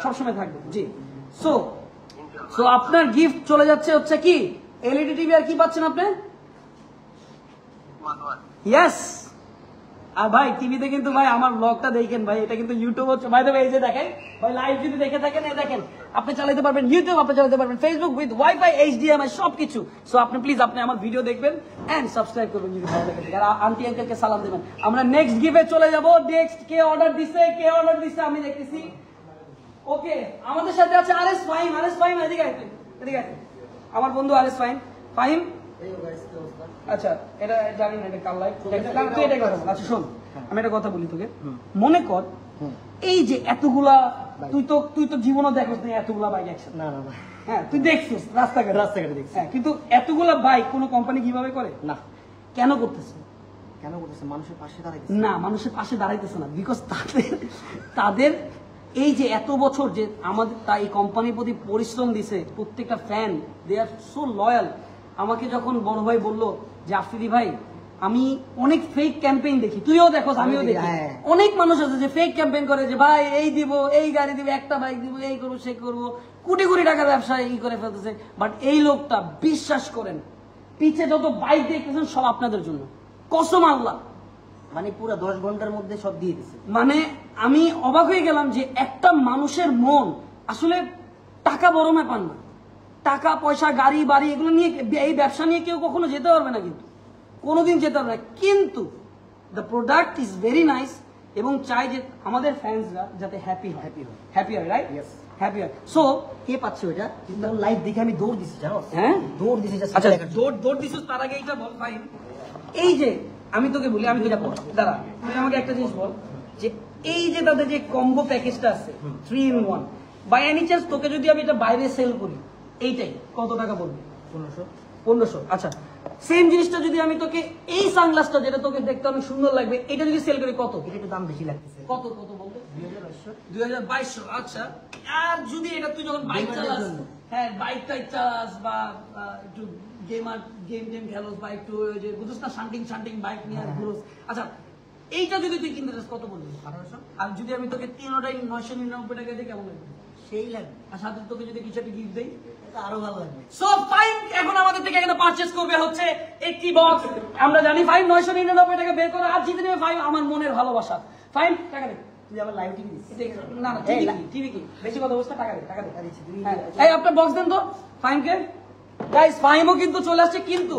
সবসময় থাকবেন। জি, সো আপনার গিফট চলে যাচ্ছে হচ্ছে কি এলইডি টিভি, আর কি পাচ্ছেন আপনি? ইয়েস। আর ভাই টিভিতে কিন্তু ভাই আমার ব্লগটা দেখেন ভাই, এটা কিন্তু ইউটিউব হচ্ছে ভাই, তবে এই যে দেখেন ভাই, লাইভ যদি দেখে থাকেন, এই দেখেন আপনি চালাতে পারবেন ইউটিউব, আপনি চালাতে পারবেন ফেসবুক উইথ ওয়াইফাই, এইচডিএমআই সবকিছু। সো আপনি প্লিজ আপনি আমার ভিডিও দেখবেন এন্ড সাবস্ক্রাইব করবেন যদি ভালো লাগে, আর আন্টি আঙ্কেলকে সালাম দেবেন। আমরা নেক্সট গিফটে চলে যাব। নেক্সট কে অর্ডার দিছে আমি দেখতেছি। ওকে, আমাদের সাথে আছে আরএস ফাহিম। আরএস ফাহিম এদিকে আয়, আমার বন্ধু আরএস ফাহিম। আচ্ছা, এটা জানি না, এটা কাল লাইভ, তুই এটা কথা বল। আচ্ছা শোন, আমি একটা কথা বলি তোকে। মনে কর এই যে এতগুলা, তুই তো জীবনও দেখোস না এতগুলা বাইক একসাথে। না না না, হ্যাঁ, তুই দেখছিস রাস্তাঘাটে দেখছিস, হ্যাঁ, কিন্তু এতগুলা বাইক কোনো কোম্পানি কিভাবে করে? না। কেন করতেছে? কেন করতেছে? মানুষের পাশে দাঁড়াইছে না, মানুষের পাশে দাঁড়াইতেছে না, বিকজ তাদের এই যে এত বছর যে আমাদের এই কোম্পানির প্রতি পরিশ্রম দিছে, প্রত্যেকটা ফ্যান দে আর সো লয়াল। আমাকে যখন বড় ভাই বললো যে আফ্রিদি ভাই, আমি অনেক ফেক ক্যাম্পেইন দেখি, তুইও দেখোস আমিও দেখি, অনেক মানুষ আছে যে ফেক ক্যাম্পেইন করে যে ভাই এই দিব, এই গাড়ি দিব, একটা বাইক দিব, এই করবো সে করবো, কোটি কোটি টাকার ব্যবসা এই করে ফেলতেছে। বাট এই লোকটা, বিশ্বাস করেন, পিছে যত বাইক দেখতেছেন সব আপনাদের জন্য, কসম আল্লাহ। মানে পুরো 10 ঘন্টার মধ্যে সব দিয়ে দিছে। মানে আমি অবাক হয়ে গেলাম যে একটা মানুষের মন, আসলে টাকা বড় ব্যাপার না, টাকা পয়সা গাড়ি বাড়ি এগুলো নিয়ে, এই ব্যবসা নিয়ে কেউ কখনো যেতে পারবে না, কিন্তু কোনোদিন যেতে পারবে না, কিন্তু the product is very nice, এবং চাই যে আমাদের ফ্যান্সরা যাতে হ্যাপি হয়, রাইট? হ্যাপি হয়। সো কে পাচ্ছে ওটা? কিন্তু লাইভ দেখে আমি দৌড় দিছি, জানো? হ্যাঁ, দৌড় দিছি। আচ্ছা, দৌড় দিছিস, তার আগে এইটা বল ফাইন। এই যে আমি তোকে বলি, আমি তোকে দাঁড়া, তুই আমাকে একটা জিনিস বল, যে এই যে তাদের যে কম্বো প্যাকেজটা আছে 3 in 1, বাই এনি চান্স তোকে যদি আমি এটা বাইরে সেল করি, এইটাই কত টাকা পড়বে? 1500। আচ্ছা, সেম জিনিসটা যদি আমি তোকে, এই সানগ্লাসটা যেটা তোকে দেখতে অনেক সুন্দর লাগবে, এটা যদি সেল করি কত? এটা একটু দাম বেশি লাগতেছে। কত বলতো? 2200। আচ্ছা, আর যদি এটা তুই যখন বাইক চালাস, হ্যাঁ বাইক টাইক চালাস, বা একটু গেম খেলোস, বা একটু ওই যে বুঝছ না শান্টিং বাইক নিয়ে ঘুরোস, আচ্ছা এইটা যদি তুই কিনতে চাস কত বলবি? 1800। আর যদি আমি তোকে 999 টাকা দিয়ে, কেমন লাগবে? সেই লাগবে। আর সাথে তোকে যদি কিছু একটা গিফট দেই, এটা আরো ভালো লাগবে। সো ফাইন এখন আমাদের থেকে এখানে পারচেজ করবে হচ্ছে একটি বক্স। আমরা জানি ফাইন 999 টাকা বের করে, আর জিতে নেবে ফাইন আমার মনের ভালোবাসা। ফাইন টাকা দে। তুই আমার লাইভ টিভি দিছিস? না টিভি কি বেশি কথা বলছ? টাকা দে। দিচ্ছি তুই। হ্যাঁ, এই আপনার বক্স দেন তো ফাইমকে। গাইস, ফাইমও কিন্তু চলে আসছে, কিন্তু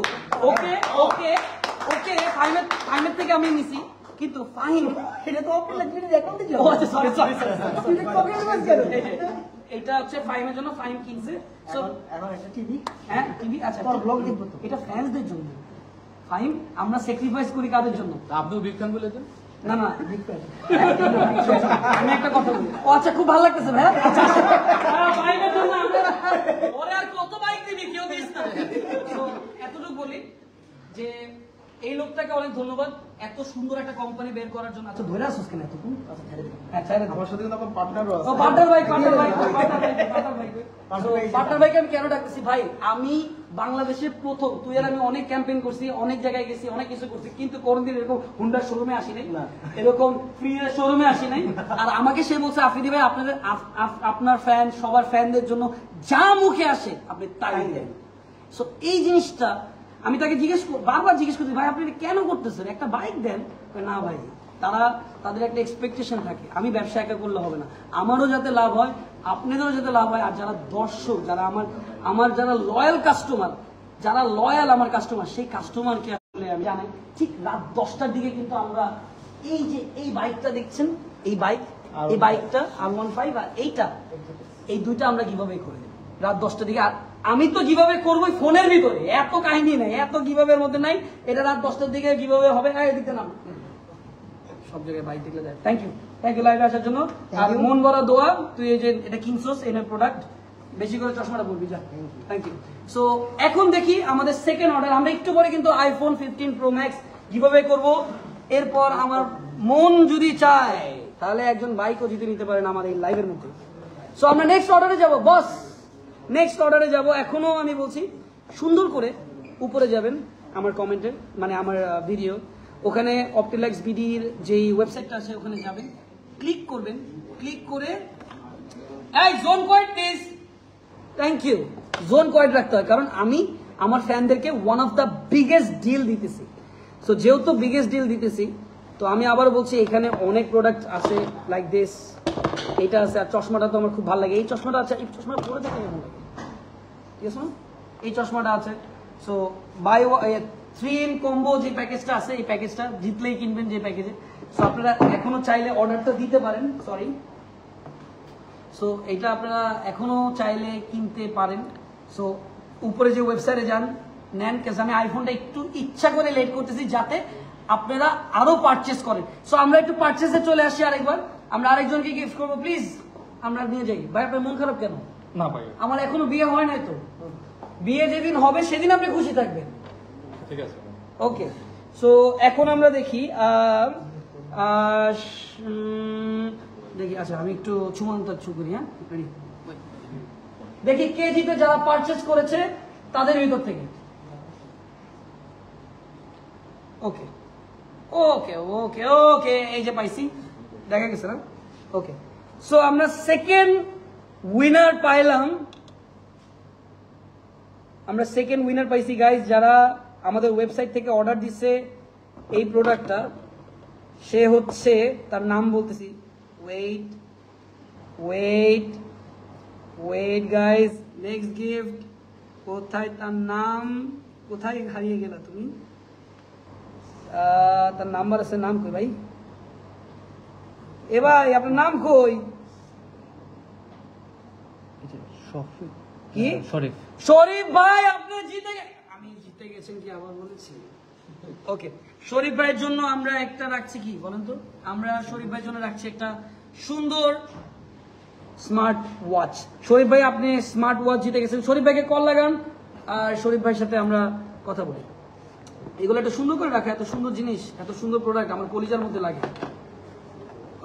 ওকে ফাইমের থেকে আমি নিছি, কিন্তু ফাইম এটা তো আপনি লাগবে দেখুন দিছো। ও আচ্ছা, সরি এটা হচ্ছে ফাইমের জন্য, ফাইম কিনছে। সো এখন একটা টিভি, হ্যাঁ টিভি, আচ্ছা তোর ব্লগ দেখবো তো। এটা ফ্যান্সদের জন্য। ফাইম আমরা স্যাক্রিফাইস করি কাদের জন্য? আপনিও বিগ ফ্যান বলেছেন? না আমি একটা কথা বলি। ও আচ্ছা, খুব ভালো লাগতেছে ভাই। আচ্ছা, ফাইমের জন্য ওরে আর কত বাইক দিবি, কেউ দিস না। So, এতটুকু বলি যে এই লোকটাকে অনেক ধন্যবাদ এত সুন্দর একটা কোম্পানি বের করার জন্য। আচ্ছা, ধরে আসছিস কেন এতক্ষণ? আচ্ছা, ছেড়ে দে। হ্যাঁ, ছেড়ে দে। আমার সাথে কিন্তু আমার পার্টনারও আছে। ও পার্টনার ভাইকে আমি কেন ডাকতেছি ভাই, আমি বাংলাদেশে প্রথম, তুই আর আমি অনেক ক্যাম্পেইন করছি, অনেক জায়গায় গেছি, অনেক কিছু করছি, কিন্তু কোনদিন এরকম হুন্ডার শোরুমে আসি নাই, এরকম ফ্রি এর শোরুমে আসি নাই। আর আমাকে সে বলছে, আফ্রিদি ভাই আপনার ফ্যান, সবার ফ্যানদের জন্য যা মুখে আসে আপনি তাই দেন। সো এই জিনিসটা আমি তাকে বারবার জিজ্ঞেস করছি ভাই আপনি এটা কেন করতেছেন, একটা বাইক দেন। না ভাই, তাদের একটা এক্সপেকটেশন থাকে, আমি ব্যবসা একা করলে হবে না, আমারও যাতে লাভ হয়, আপনাদেরও যাতে লাভ হয়, আর যারা দর্শক, যারা আমার যারা লয়াল কাস্টমার, যারা লয়াল আমার কাস্টমার, সেই কাস্টমারকে আসলে আমি জানাই। ঠিক রাত 10টার দিকে কিন্তু আমরা এই যে এই বাইকটা দেখছেন, এই বাইকটা R15 আর এই দুইটা আমরা কিভাবে করে দেব রাত 10টার দিকে। আর আমি তো কিভাবে করবো ফোনের ভিতরে, এত কাহিনী নাই, এত কিভাবে মধ্যে নাই, এটা রাত 10টার দিকে কিভাবে হবে। এদিকে নাম সব জায়গায় বাইক দেখলে যায়। থ্যাংক ইউ লাইভে আসার জন্য, আর মন ভরা দোয়া। তুই এই যে এটা কিনছস, এনের প্রোডাক্ট বেশি করে চশমাটা পরবি, যা। Thank you. সো এখন দেখি আমাদের সেকেন্ড অর্ডার। আমরা একটু পরে কিন্তু iPhone 15 Pro Max কিভাবে করব। এরপর আমার মন যদি চায় তাহলে একজন বাইকও জিতে নিতে পারেন আমার এই লাইভের মধ্যে। সো আমরা নেক্সট অর্ডারে যাব বস, নেক্সট অর্ডারে যাব। এখনো আমি বলছি সুন্দর করে উপরে যাবেন আমার কমেন্টে, মানে আমার ভিডিও, ওখানে অপটিলাক্স বিডির যেই ওয়েবসাইটটা আছে ওখানে যাবেন, ক্লিক করবেন, ক্লিক করে এই জোন কোয়েড প্লিজ, থ্যাংক ইউ, জোন কোয়েড রাখতে হয়, কারণ আমি আমার ফ্যানদেরকে one of the biggest deal দিতেছি। সো যেহেতু বিগেস্ট ডিল দিতেছি, তো আমি আবার বলছি এখানে অনেক প্রোডাক্ট আছে লাইক দিস, এটা আছে, আর চশমাটা তো আমার খুব ভালো লাগে। এই চশমাটা আছে, এই চশমাটা পরে দেখে কেমন লাগে, ঠিক আছে না? এই চশমাটা আছে। সো বাই 3 in কম্বো যে প্যাকেজটা আছে, এই প্যাকেজটা জিতলেই কিনবেন যে প্যাকেজে। সো আপনারা এখনো চাইলে অর্ডারটা দিতে পারেন, সরি। সো এটা আপনারা এখনো চাইলে কিনতে পারেন। সো উপরে যে ওয়েবসাইটে যান, নেন, কেস আমি আইফোনটা একটু ইচ্ছা করে লেট করতেছি যাতে আপনারা আরো পারচেস করেন। সো আমরা একটু পারচেসে চলে আসি আরেকবার, আমরা আরেকজনকে গিফট করবো, প্লিজ আমরা নিয়ে যাই। ভাই আপনার মন খারাপ কেন? না ভাই, আমার এখনো বিয়ে হয় নাই তো, বিয়ে যেদিন হবে সেদিন আপনি খুশি থাকবেন, ঠিক আছে। ওকে। সো এখন আমরা দেখি দেখি, আচ্ছা আমি একটু ছু করি, হ্যাঁ দেখি কে জিতে যারা পারচেস করেছে তাদের ভিতর থেকে। ওকে ওকে ওকে ওকে, এই যে পাইছি, দেখা গেছে না? ওকে, সো আমরা সেকেন্ড উইনার পাইলাম, আমরা সেকেন্ড উইনার পাইছি গাইস, যারা আমাদের ওয়েবসাইট থেকে অর্ডার দিচ্ছে এই প্রোডাক্টটা। সে হচ্ছে, তার নাম বলতেছি, wait wait wait guys, next gift কোথায়, তার নাম কোথায় হারিয়ে গেলা তুমি? তার নাম্বার আছে, নাম কই ভাই? এ ভাই আপনার নাম কই? কি? শরীফ ভাই আপনি জিতে আমি জিতে গেছেন কি আবার বলেছি? ওকে, শরীফ ভাইয়ের জন্য আমরা একটা রাখছি, কি বলেন তো, আমরা শরীফ ভাইয়ের জন্য রাখছি একটা সুন্দর স্মার্ট ওয়াচ। শরীফ ভাই আপনি স্মার্ট ওয়াচ জিতে গেছেন। শরীফ ভাইকে কল লাগান আর শরীফ ভাইয়ের সাথে আমরা কথা বলি। এগুলো একটা সুন্দর করে রাখা, এত সুন্দর জিনিস, এত সুন্দর প্রোডাক্ট আমার কলিজার মধ্যে লাগে।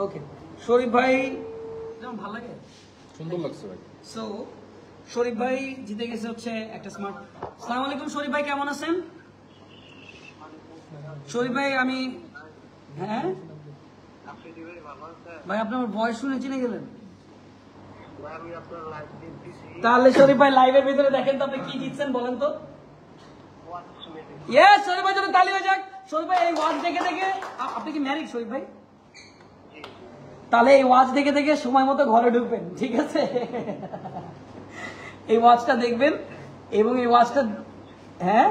ওকে, শরীফ ভাই যেমন ভালো লাগে, সুন্দর লাগছে ভাই। সো শরীফ ভাই জিতে গেছে হচ্ছে একটা স্মার্ট। আসসালামু আলাইকুম শরীফ ভাই, কেমন আছেন? শরীফ ভাই আমি, হ্যাঁ ভাই আপনি আমার ভয়েস শুনে চিনে গেলেন? তাহলে শরীফ ভাই লাইভের ভিতরে দেখেন তো আপনি কি জিতছেন, বলেন তো। ইয়েস, শরীফ ভাই জন্য তালি হয়ে যাক। শরীফ ভাই এই ওয়াচ দেখে দেখে, আপনি কি ম্যারিড শরীফ ভাই? তাহলে এই ওয়াচ দেখে দেখে সময় মতো ঘরে ঢুকবেন, ঠিক আছে? এই ওয়াচটা দেখবেন এবং এই ওয়াচটা, হ্যাঁ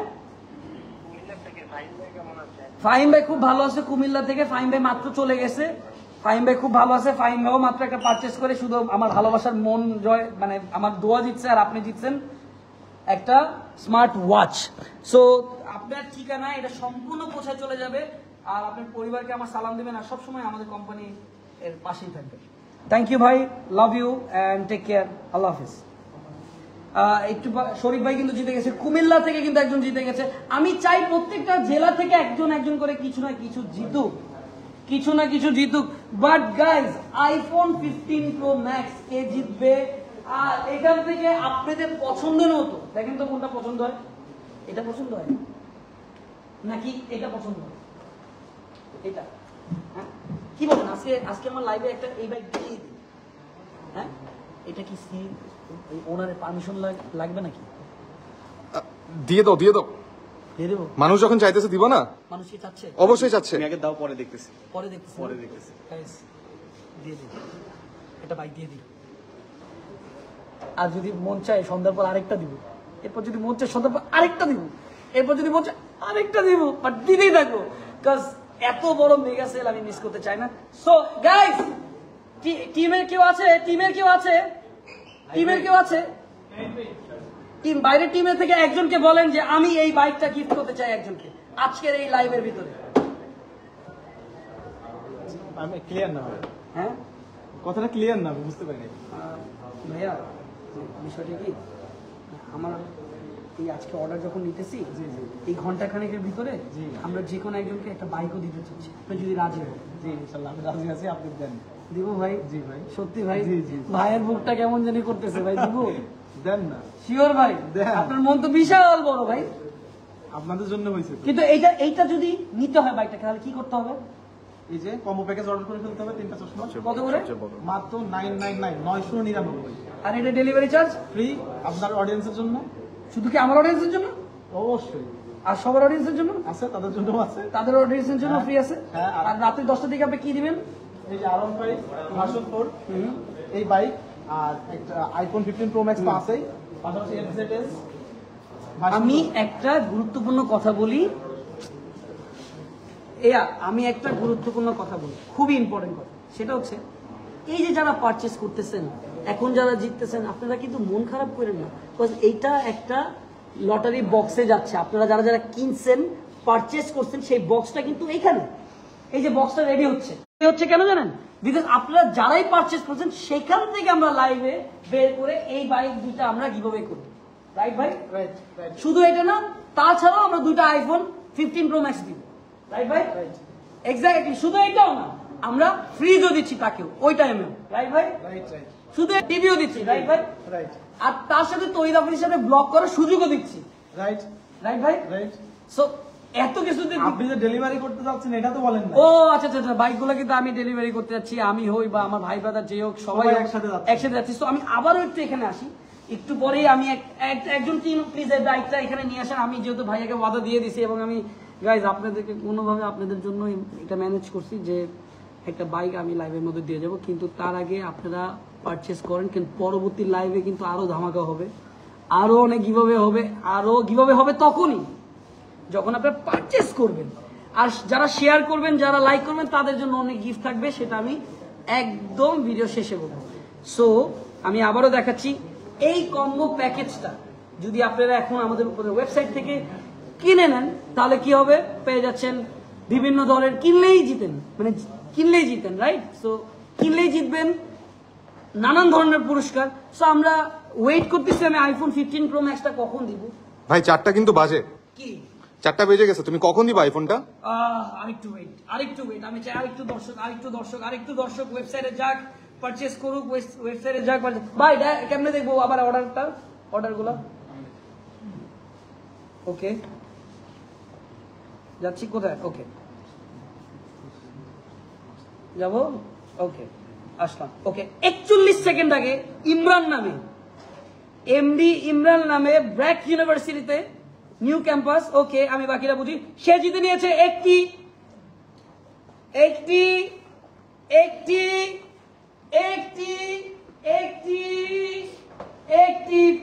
ফাহিম ভাই খুব ভালো আছে কুমিল্লা থেকে। ফাহিম ভাই মাত্র চলে গেছে, ফাহিম ভাই খুব ভালো আছে। ফাহিম ভাইও মাত্র একটা পারচেস করে শুধু আমার ভালোবাসার মন জয়, মানে আমার দোয়া জিতছে আর আপনি জিতছেন একটা স্মার্ট ওয়াচ। সো আপনার ঠিকানা এটা সম্পূর্ণ পৌঁছায় চলে যাবে, আর আপনার পরিবারকে আমার সালাম দেবেন, আর সবসময় আমাদের কোম্পানি এর পাশেই থাকবে। থ্যাংক ইউ ভাই, love you and take care, আল্লাহ হাফিজ। একটু শরীফ ভাই কিন্তু জিতে গেছে, কুমিল্লা থেকে কিন্তু একজন জিতে গেছে। আমি চাই প্রত্যেকটা জেলা থেকে একজন একজন করে কিছু না কিছু জিতুক, কিছু না কিছু জিতুক। But guys, iPhone 15 Pro Max কে জিতবে? আর এখান থেকে আপনাদের পছন্দের মতো দেখেন তো কোনটা পছন্দ হয়। এটা পছন্দ হয় নাকি এটা পছন্দ হয়? এটা, হ্যাঁ কি বলেন? আজকে আমার লাইভে একটা এই বাইক দিয়ে দিই, হ্যাঁ এটা কি ওনারের পারমিশন লাগবে নাকি? দিয়ে দাও, দিয়ে দাও। দিয়ে দেবো। মানুষ যখন চাইতেছে দিব না, মানুষ কি চাচ্ছে? অবশ্যই চাচ্ছে। তুমি আগে দাও, পরে দেখতেছি। পরে দেখতেছি। পরে দেখতেছি। Guys, দিয়ে দিই, এটা বাইক দিয়ে দিই। আর যদি মন চায় সন্ধ্যার পর আরেকটা দিব, এরপর যদি মন চায় সন্ধ্যার পর আরেকটা দিব, এরপর যদি মন চায় আরেকটা দিব, বাট দিতেই থাকবো, বিকজ এত বড় মেগা সেল আমি মিস করতে চাই না। সো গাইস, টিমের কেউ আছে? টিমের কেউ আছে? টিমের কেউ আছে? টিম, বাইরের টিমের থেকে একজনকে বলেন যে আমি এই বাইকটা গিফট করতে চাই একজনকে আজকের এই লাইভের ভিতরে। আমি ক্লিয়ার না ভাই, হ্যাঁ কথাটা ক্লিয়ার না, বুঝতে পারিনি। ভাইয়া, বিষয়টা কি, আমার এই আজকে অর্ডার যখন নিতেছি, এই ঘন্টা খানেকের ভিতরে আমরা যে কোনো একজনকে একটা বাইকও দিতে চাচ্ছি, আপনি যদি রাজি হন। জি ইনশাআল্লাহ আমি রাজি আছি, আপনি দেন। দিব ভাই? জি ভাই। সত্যি ভাই? জি, জি। ভাইয়ের বুকটা কেমন জানি করতেছে ভাই, দিব? দেন না, শিওর ভাই? দেন। আপনার মন তো বিশাল বড় ভাই। আপনাদের জন্য হয়েছে তো। কিন্তু এইটা যদি নিতে হয় বাইকটাকে, তাহলে কি করতে হবে? এই যে কম্বো প্যাকেজ অর্ডার করে ফেলতে হবে, 3টা চশমা কত করে? মাত্র 999, 999 আর এটা ডেলিভারি চার্জ ফ্রি আপনার অডিয়েন্সের জন্য। শুধু কি আমার অডিয়েন্সের জন্য? অবশ্যই আর সবার অডিয়েন্সের জন্য? আছে, তাদের জন্য আছে। তাদের অডিয়েন্সের জন্য ফ্রি আছে। হ্যাঁ, আর রাতে 10টার দিকে আপনি কি দিবেন? এই যে R15 ভার্সন 4 এই বাইক, আর একটা আইফোন 15 প্রো ম্যাক্স তো আছেই, পাশাপাশি FZS। আমি একটা গুরুত্বপূর্ণ কথা বলি, আমি একটা গুরুত্বপূর্ণ কথা বলি, খুবই ইম্পর্টেন্ট কথা। সেটা হচ্ছে, এই যে যারা পারচেস করতেছেন, এখন যারা জিততেছেন, আপনারা কিন্তু মন খারাপ করেন না, বিকজ এইটা একটা লটারি বক্সে যাচ্ছে। আপনারা যারা যারা কিনছেন, পারচেস করছেন, সেই বক্সটা কিন্তু এইখানে, এই যে বক্সটা রেডি হচ্ছে কেন জানেন? বিকজ আপনারা যারাই পারচেস করছেন, সেখান থেকে আমরা লাইভে বের করে এই বাইক দুইটা আমরা গিভঅ্যাওয়ে করি। রাইট ভাই? রাইট রাইট শুধু এটা না, তাছাড়াও আমরা দুইটা আইফোন 15 প্রো ম্যাক্স দিব। রাইট ভাই? এক্স্যাক্টলি। শুধু এটাও না, আমরা ফ্রিজও দিচ্ছি তাকেও ওই টাইমেও। রাইট ভাই? রাইট রাইট শুধু টিভিও দিচ্ছি। রাইট ভাই? রাইট আর তার সাথে তৈরি আফরির সাথে ব্লগ করার সুযোগও দিচ্ছি। রাইট রাইট ভাই? রাইট। সো এত কিছুতে আপনি যে ডেলিভারি করতে যাচ্ছেন এটা তো বলেন না। ও আচ্ছা আচ্ছা, বাইকগুলো কিন্তু আমি ডেলিভারি করতে যাচ্ছি, আমি হই বা আমার ভাই ব্রাদার যে হোক, সবাই সবাই একসাথে যাচ্ছে। একসাথে যাচ্ছি। তো আমি আবারও একটু এখানে আসি, একটু পরেই আমি একজন টিম প্লিজ এই বাইকটা এখানে নিয়ে আসেন। আমি যেহেতু ভাইয়াকে ওয়াদা দিয়ে দিছি, এবং আমি গাইজ আপনাদেরকে কোনোভাবে আপনাদের জন্য এটা ম্যানেজ করছি যে একটা বাইক আমি লাইভের মধ্যে দিয়ে যাব। কিন্তু তার আগে আপনারা পারচেস করেন, কিন্তু পরবর্তী লাইভে কিন্তু আরো ধামাকা হবে, আরো অনেক গিভঅ্যাওয়ে হবে, আরো গিভঅ্যাওয়ে হবে তখনই যখন আপনারা পারচেস করবেন। আর যারা শেয়ার করবেন, যারা লাইক করবেন, তাদের জন্য অনেক গিফট থাকবে, সেটা আমি একদম ভিডিও শেষে বলবো। সো আমি আবারও দেখাচ্ছি, এই কম্বো প্যাকেজটা যদি আপনারা এখন আমাদের উপরে ওয়েবসাইট থেকে কিনে নেন, তাহলে কি হবে? পেয়ে যাচ্ছেন বিভিন্ন ধরনের, কিনলেই জিতেন, মানে কিনলেই জিতেন। রাইট? সো কিনলেই জিতবেন নানান ধরনের পুরস্কার। সো আমরা ওয়েট করতেছি, আমি আইফোন 15 প্রো ম্যাক্সটা কখন দিব। ভাই 4টা কিন্তু বাজে, কি 4টা বেজে গেছে, তুমি কখন দিবা আইফোনটা? আরেকটু ওয়েট আমি চাই, আরেকটু দর্শক ওয়েবসাইটে যাক, পারচেজ করুক, ওয়েবসাইটে যাক। ভাই কেমনে দেখবো আবার অর্ডারগুলো? ওকে, যাচ্ছি কোথায়? ওকে, যাবো। ওকে, আসলাম। ওকে, 41 সেকেন্ড আগে ইমরান নামে, এমডি ইমরান নামে, ব্র্যাক ইউনিভার্সিটিতে নিউ ক্যাম্পাস, ওকে আমি বাকিরা বুঝি, সে জিতে নিয়েছে একটি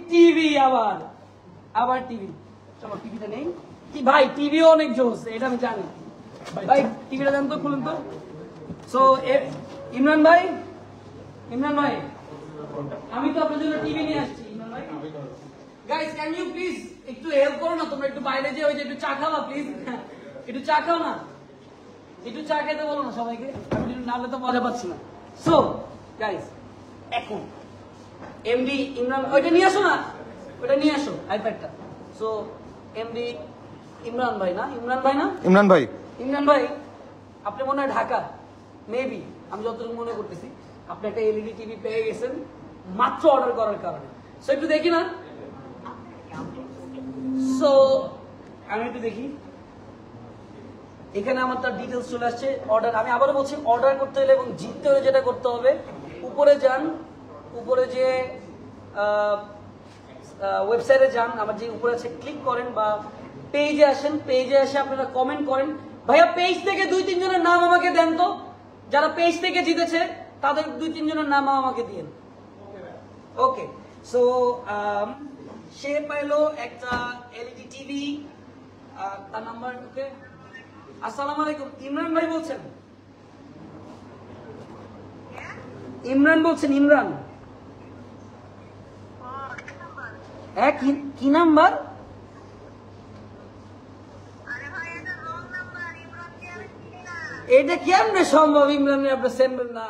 টিভি। আবার টিভি। চলো টিভিটা নেই ভাই, টিভিও অনেক জোস, এটা আমি জানি ভাই। টিভিটা জানতো, খুলুন তো। সো ইমরান ভাই, আমি তো আপনার জন্য টিভি নিয়ে আসছি। ইমরান ভাই, গাইস ক্যান ইউ প্লিজ একটু হেল্প করো না, তোমরা একটু বাইরে যে ওই যে একটু চা খাওয়া প্লিজ, একটু চা খাও না, একটু চা খেতে বলো না সবাইকে, আমি নাহলে তো মজা পাচ্ছি না। সো গাইস, এখন এমডি ইমরান, ওইটা নিয়ে আসো না, ওইটা নিয়ে আসো আইপ্যাডটা। সো এমডি ইমরান ভাই না, ইমরান ভাই আপনি মনে হয় ঢাকা, মেবি আমি যতটুকু মনে করতেছি, আপনি একটা এলইডি টিভি পেয়ে গেছেন মাত্র অর্ডার করার কারণে। সো একটু দেখি না, সো আমি একটু দেখি, এখানে আমার তার ডিটেলস চলে আসছে। অর্ডার, আমি আবারও বলছি, অর্ডার করতে হলে এবং জিততে হলে যেটা করতে হবে, উপরে যান, উপরে যে ওয়েবসাইটে যান, আমার যে উপরে আছে ক্লিক করেন, বা পেজে আসেন, পেজে এসে আপনারা কমেন্ট করেন। ভাইয়া পেজ থেকে 2-3 জনের নাম আমাকে দেন তো, যারা পেজ থেকে জিতেছে তাদের 2-3 জনের নাম আমাকে দিন। ওকে, সো সে পাইলো একটা এলইডি টিভি, তার নাম্বার। ওকে, আসসালামু আলাইকুম। ইমরান ভাই বলছেন? ইমরান বলছেন? ইমরান কি নাম্বার? এটা কেমনে সম্ভব? ইমরান আপনি সেন্ডেন না,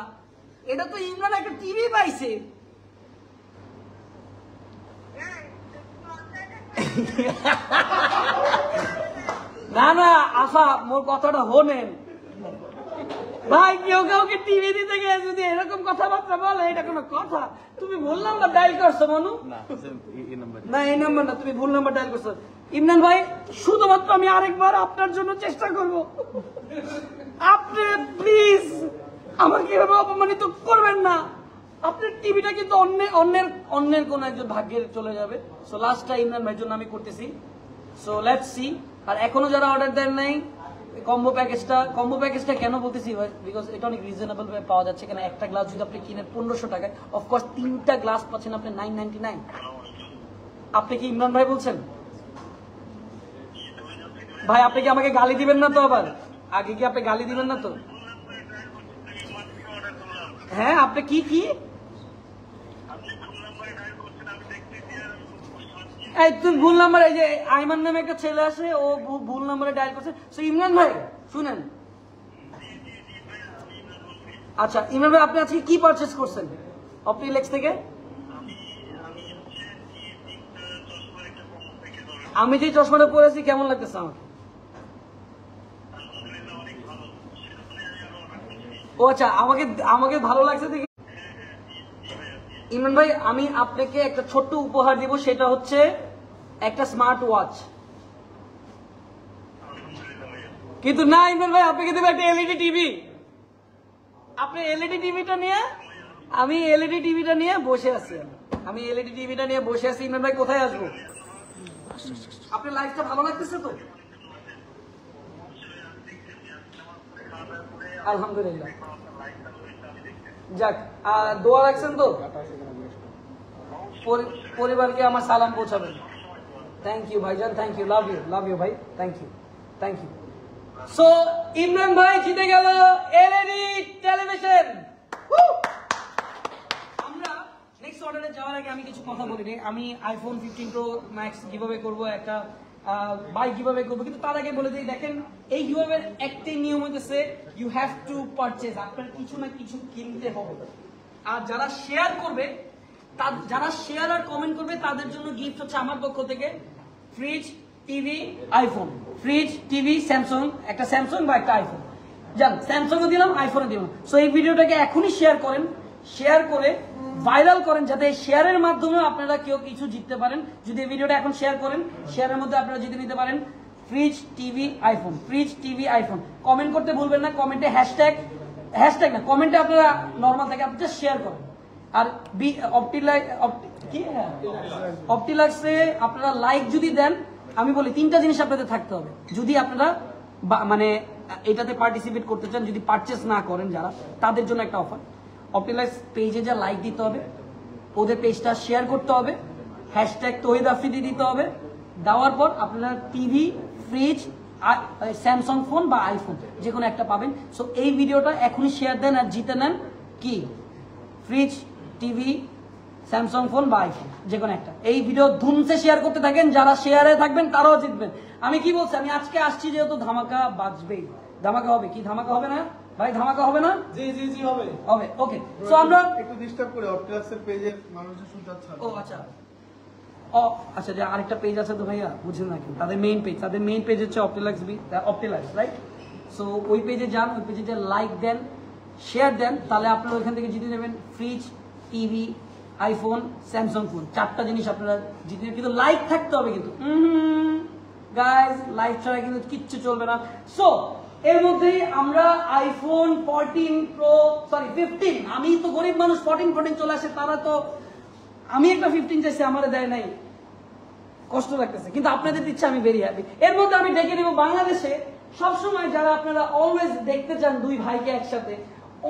এটা তো ইমরান একটা টিভি পাইছে। না না আফা, মোর কথাটা হোনেন ভাই, কেউ কাউকে টিভি দিতে গিয়ে যদি এরকম কথাবার্তা বলে, এটা কোনো কথা? তুমি ভুল নাম্বার ডায়াল করছো মনু। না এই নাম্বার না, তুমি ভুল নাম্বার ডায়াল করছো। ইমরান ভাই, শুধুমাত্র আমি আরেকবার আপনার জন্য চেষ্টা করব, আপনি প্লিজ আমাকে এভাবে অপমানিত করবেন না। আপনার টিভিটা কিন্তু অন্যের কোন একজন ভাগ্যের চলে যাবে। সো লাস্টটা ইমরান ভাইয়ের জন্য আমি করতেছি। So let's see. আর এখনো যারা অর্ডার দেন নাই কম্বো প্যাকেজটা কেন বলতেছি? বিকজ এটা অনেক রিজনেবল ভাবে পাওয়া যাচ্ছে। এখানে একটা গ্লাস যদি আপনি কিনেন 1500 টাকায়, অফকোর্স 3টা গ্লাস পাচ্ছেন আপনি 999। আপনি কি ইমরান ভাই বলছেন? ভাই আপনি কি আমাকে গালি দিবেন না তো? আবার আগে কি আপনি গালি দিবেন না তো? হ্যাঁ, আপনি কি এই তুমি ভুল নাম্বার, এই যে আইমান নামে একটা ছেলে আছে, ও ভুল নাম্বারে ডায়াল করছে। সো ইমরান ভাই শুনেন, আচ্ছা ইমরান ভাই আপনি আজকে কি পারচেজ করছেন অপটিলেক্স থেকে? আমি যে চশমাটা পরেছি কেমন লাগতেছে আমাকে? ও আচ্ছা, আমাকে ভালো লাগছে দেখি। ইমরান ভাই, আমি আপনাকে একটা ছোট্ট উপহার দিব, সেটা হচ্ছে একটা স্মার্ট ওয়াচ। কিন্তু না ইমরান ভাই, আপনাকে দেবো একটা এলইডি টিভি। আপনি এলইডি টিভিটা নিয়ে, আমি এলইডি টিভিটা নিয়ে বসে আছি। ইমরান ভাই কোথায় আসবো? আপনার লাইফটা ভালো লাগতেছে তো? আলহামদুলিল্লাহ, যাক। দোয়া রাখছেন তো? পরিবারকে আমার সালাম পৌঁছাবেন। থ্যাংক ইউ ভাইজান, থ্যাংক ইউ, লাভ ইউ ভাই, থ্যাংক ইউ। সো ইমরান ভাই জিতে গেল এলইডি টেলিভিশন। আমরা নেক্সট অর্ডারে যাওয়ার আগে আমি কিছু কথা বলি নি। আমি আইফোন 15 প্রো ম্যাক্স কিভাবে করবো, একটা বাইক কিভাবে করবো, কিন্তু তার আগে বলে দিই, দেখেন এই কিভাবে একটাই নিয়ম হইতেছে, ইউ হ্যাভ টু পারচেজ। আপনার কিছু না কিছু কিনতে হবে। আর যারা শেয়ার করবে, যারা শেয়ার আর কমেন্ট করবে, তাদের জন্য গিফট হচ্ছে আমার পক্ষ থেকে fridge, TV, iPhone. Fridge, TV, Samsung, একটা স্যামসাং বা একটা আইফোন। যান, স্যামসাংও দিলাম, আইফোনও দিলাম। সো এই ভিডিওটাকে এখনই শেয়ার করেন, শেয়ার করে ভাইরাল করেন, যাতে শেয়ারের মাধ্যমে আপনারা কেউ কিছু জিততে পারেন। যদি এই ভিডিওটা এখন শেয়ার করেন, শেয়ারের মধ্যে আপনারা জিতে নিতে পারেন fridge, TV, iPhone. Fridge, TV, iPhone comment করতে ভুলবেন না। কমেন্টে হ্যাশট্যাগ না, কমেন্টে আপনারা নর্মাল থাকে, আপনি জাস্ট শেয়ার করেন। আর অপটিলাক্সে আপনারা লাইক যদি দেন, আমি বলি 3টা জিনিস আপনাদের থাকতে হবে যদি আপনারা মানে এটাতে পার্টিসিপেট করতে চান। যদি পারচেস না করেন যারা, তাদের জন্য একটা অফার, অপটিলাক্স পেজে যা লাইক দিতে হবে, ওদের পেজটা শেয়ার করতে হবে, হ্যাশট্যাগ তহিদ আফ্রিদি দিতে হবে। দেওয়ার পর আপনারা টিভি, ফ্রিজ, স্যামসাং ফোন বা আইফোন যে কোনো একটা পাবেন। সো এই ভিডিওটা এখনই শেয়ার দেন আর জিতে নেন কি ফ্রিজ, টিভি, স্যামসাং ফোন বা আইফোন যে কোনো একটা। এই ভিডিও ধুমসে শেয়ার করতে থাকেন, যারা শেয়ারে থাকবেন তারাও জিতবেন। আমি কি বলছি, আমি আজকে আসছি যেহেতু ধামাকা বাজবেই, ধামাকা হবে। কি ধামাকা হবে না ভাই? ধামাকা হবে না? জি হবে। ওকে, সো আমরা একটু ডিস্টার্ব করে অপটিলাক্সের পেজের মানুষজন শুনতে চাচ্ছে। ও আচ্ছা, যে আরেকটা পেজ আছে তো ভাইয়া, বুঝছেন না কেন? তাদের মেইন পেজ হচ্ছে অপটিলাক্স, রাইট? সো ওই পেজে যান, ওই পেজে যে লাইক দেন, শেয়ার দেন, তাহলে আপনারা ওইখান থেকে জিতে নেবেন fridge, TV, iPhone, Samsung phone. 4টা জিনিস আপনারা জিতে নেবেন, কিন্তু লাইক থাকতে হবে। কিন্তু গাইজ, লাইক ছাড়া কিন্তু কিচ্ছু চলবে না। সো এর মধ্যেই আমরা আইফোন 15, আমি তো গরিব মানুষ, 14 চলে আসে, তারা তো, আমি একটা 15 চাইছি, আমারে দেয় নাই। কষ্ট লাগতেছে, কিন্তু আপনাদের দিচ্ছে আমি ভেরি হ্যাপি। এর মধ্যে আমি ডেকে নিব বাংলাদেশে সবসময় যারা আপনারা অলওয়েজ দেখতে চান দুই ভাইকে একসাথে।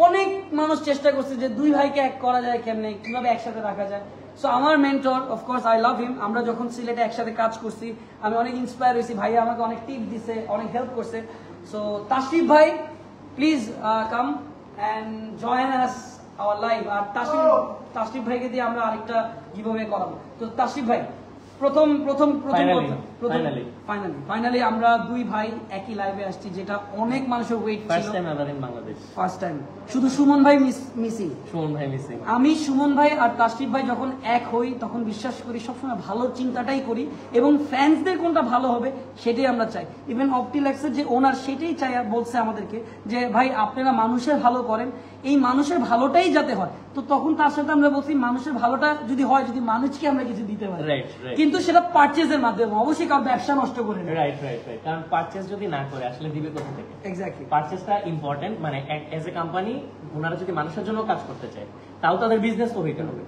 অনেক মানুষ চেষ্টা করছে যে দুই ভাইকে এক করা যায় কেমনে, কিভাবে একসাথে রাখা যায়। সো আমার মেন্টর, অফকোর্স আই লাভ হিম, আমরা যখন সিলেটে একসাথে কাজ করছি আমি অনেক ইন্সপায়ার হয়েছি, ভাই আমাকে অনেক টিপ দিছে, অনেক হেল্প করছে। সো তাশরিফ ভাই please come and join us our live. আর তাশরিফ ভাইকে দিয়ে আমরা আরেকটা গিভঅ্যাওয়ে করাবো। তো তাশরিফ ভাই ফাইনালি আমরা দুই ভাই একই লাইভে আসছি, যেটা অনেক মানুষের ওয়েট ছিল। ফার্স্ট টাইম শুধু সুমন ভাই মিসিং। আমি সুমন ভাই আর তাশরিফ ভাই যখন এক হই তখন বিশ্বাস করি সবসময় ভালো চিন্তাটাই করি এবং ফ্যান্সদের কোনটা ভালো হবে সেটাই আমরা চাই। ইভেন অপটিল্যাক্সের যে ওনার সেটাই চাই, বলছে আমাদেরকে যে ভাই আপনারা মানুষের ভালো করেন, এই মানুষের ভালোটাই যাতে হয়। তো তখন তার সাথে আমরা বলছি মানুষের ভালোটা যদি হয়, যদি মানুষকে আমরা কিছু দিতে পারি, কিন্তু সেটা পারচেজের মাধ্যমে, অবশ্যই কারণ ব্যবসা নষ্ট করে না। রাইট কারণ পারচেজ যদি না করে আসলে দিবে কোথা থেকে? এক্স্যাক্টলি, পারচেজটা ইম্পর্টেন্ট। মানে এজ এ কোম্পানি ওনারা যদি মানুষের জন্য কাজ করতে চায় তাও তাদের বিজনেস তো হইতে হবে।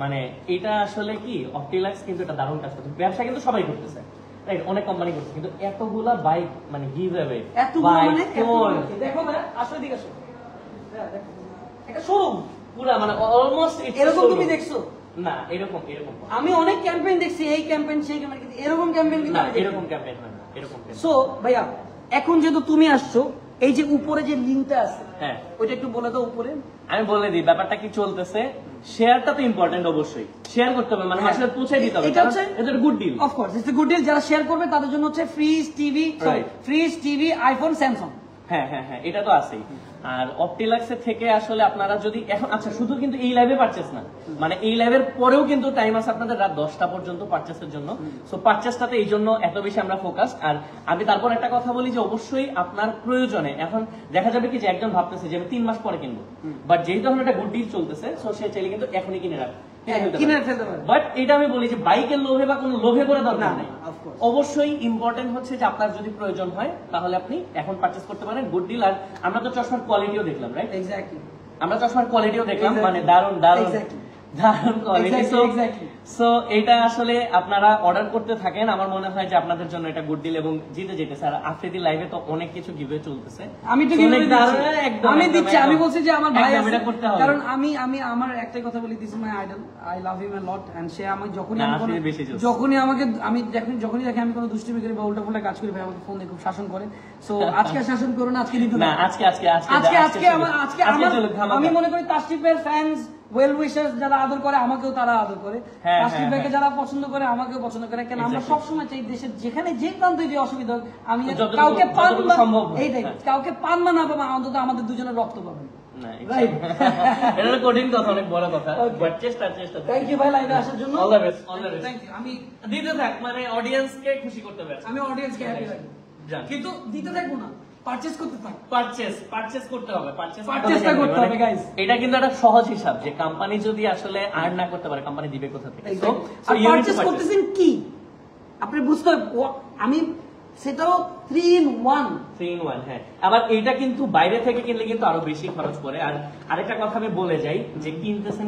মানে এটা আসলে কি অপটিল্যাক্স কিন্তু এটা দারুণ কাজ করছে, ব্যবসা কিন্তু সবাই করতেছে, রাইট? অনেক কোম্পানি করছে, কিন্তু এতগুলা বাইক মানে গিভ অ্যাওয়ে, দেখো ভাই আসলে দিকে আসো, এটা শোরুম পুরা, মানে অলমোস্ট এরকম তুমি দেখছো না? এরকম আমি অনেক ক্যাম্পেইন দেখছি, এই ক্যাম্পেইন সেই ক্যাম্পেইন, কিন্তু এরকম ক্যাম্পেইন কিন্তু এরকম ক্যাম্পেইন হয় না, এরকম। সো ভাইয়া এখন যেহেতু তুমি আসছো, এই যে উপরে যে লিংকটা আছে, হ্যাঁ ওইটা একটু বলে দাও। উপরে আমি বলে দিই ব্যাপারটা কি চলতেছে। শেয়ারটা তো ইম্পর্টেন্ট, অবশ্যই শেয়ার করতে হবে, মানে আসলে পৌঁছে দিতে হবে। এটা হচ্ছে এটা good deal, of course it's a good deal. যারা শেয়ার করবে তাদের জন্য হচ্ছে ফ্রিজ টিভি আইফোন স্যামসাং। হ্যাঁ, এটা তো আছেই। আর অপটিলাক্সের থেকে আসলে আপনারা যদি এখন, আচ্ছা শুধু কিন্তু এই লাইভে পারচেস না, মানে এই লাইভের পরেও কিন্তু টাইম আছে আপনাদের রাত 10টা পর্যন্ত পারচেসের জন্য। সো পারচেসটাতে এই জন্য এত বেশি আমরা ফোকাস। আর আমি তারপর একটা কথা বলি যে অবশ্যই আপনার প্রয়োজনে, এখন দেখা যাবে কি যে একজন ভাবতেছে যে আমি 3 মাস পরে কিনবো, বাট যেহেতু এখন একটা গুড ডিল চলতেছে সো সে চাইলে কিন্তু এখনই কিনে রাখবে। বাট এটা আমি বলি যে বাইকের লোভে বা কোনো লোভে করে দরকার নেই। অবশ্যই ইম্পর্টেন্ট হচ্ছে যে আপনার যদি প্রয়োজন হয় তাহলে আপনি এখন পারচেস করতে পারেন, গুড ডিল। আর আমরা তো চশমার কোয়ালিটিও দেখলাম, রাইট? এক্স্যাক্টলি, আমরা চশমার কোয়ালিটিও দেখলাম, মানে দারুণ কোয়ালিটি। সো এটা আসলে আপনারা অর্ডার করতে থাকেন, আমার মনে হয় যে আপনাদের জন্য এটা গুড ডিল এবং জিতে যেতেছে। আর আফ্রিদি লাইভে তো অনেক কিছু গিভওয়ে চলতেছে, আমি দিচ্ছি। আমি বলছি যে আমার ভাই এটা করতে হবে, কারণ আমি আমার একটাই কথা বলি, this is my idol, I love him a lot. And সে আমাকে যখনই দেখে আমি কোনো দুষ্টুমি করি বা উল্টা পাল্টা কাজ করি, ভাই আমাকে ফোন দিয়ে খুব শাসন করে। সো আজকে শাসন করো না, আজকে দিতে না, আজকে আমি মনে করি তাশরিফের ফ্যান্স, ওয়েল উইশার্স যারা আদর করে আমাকেও তারা আদর করে, তাশরিফ ভাইকে যারা পছন্দ করে আমাকেও পছন্দ করে। কেন আমরা সবসময় চাই দেশের যেখানে যে প্রান্তে যে অসুবিধা হোক, আমি কাউকে এইটাই, কাউকে পান বা না পাবো, অন্তত আমাদের দুজনের রক্ত পাবেন। এটা কঠিন কথা, অনেক বড় কথা, বাট চেষ্টা। থ্যাংক ইউ ভাই লাইভে আসার জন্য। All the best. Thank you. আমি দিতে থাক, মানে অডিয়েন্সকে খুশি করতে পারছি, আমি অডিয়েন্সকে হ্যাপি রাখি, কিন্তু দিতে থাকবো না, পারচেজ করতে থাক। পারচেজ করতে হবে, পারচেজটা করতে হবে গাইস। এটা কিন্তু একটা সহজ হিসাব যে কোম্পানি যদি আসলে আর্ন না করতে পারে কোম্পানি দিবে কোথা থেকে? সো পারচেজ করতেছেন কি আপনি বুঝতে হবে। আমি সেটাও 3 in 1। হ্যাঁ, আবার এইটা কিন্তু বাইরে থেকে কিনলে কিন্তু আরো বেশি খরচ পড়ে। আর আরেকটা কথা আমি বলে যাই যে কিনতেছেন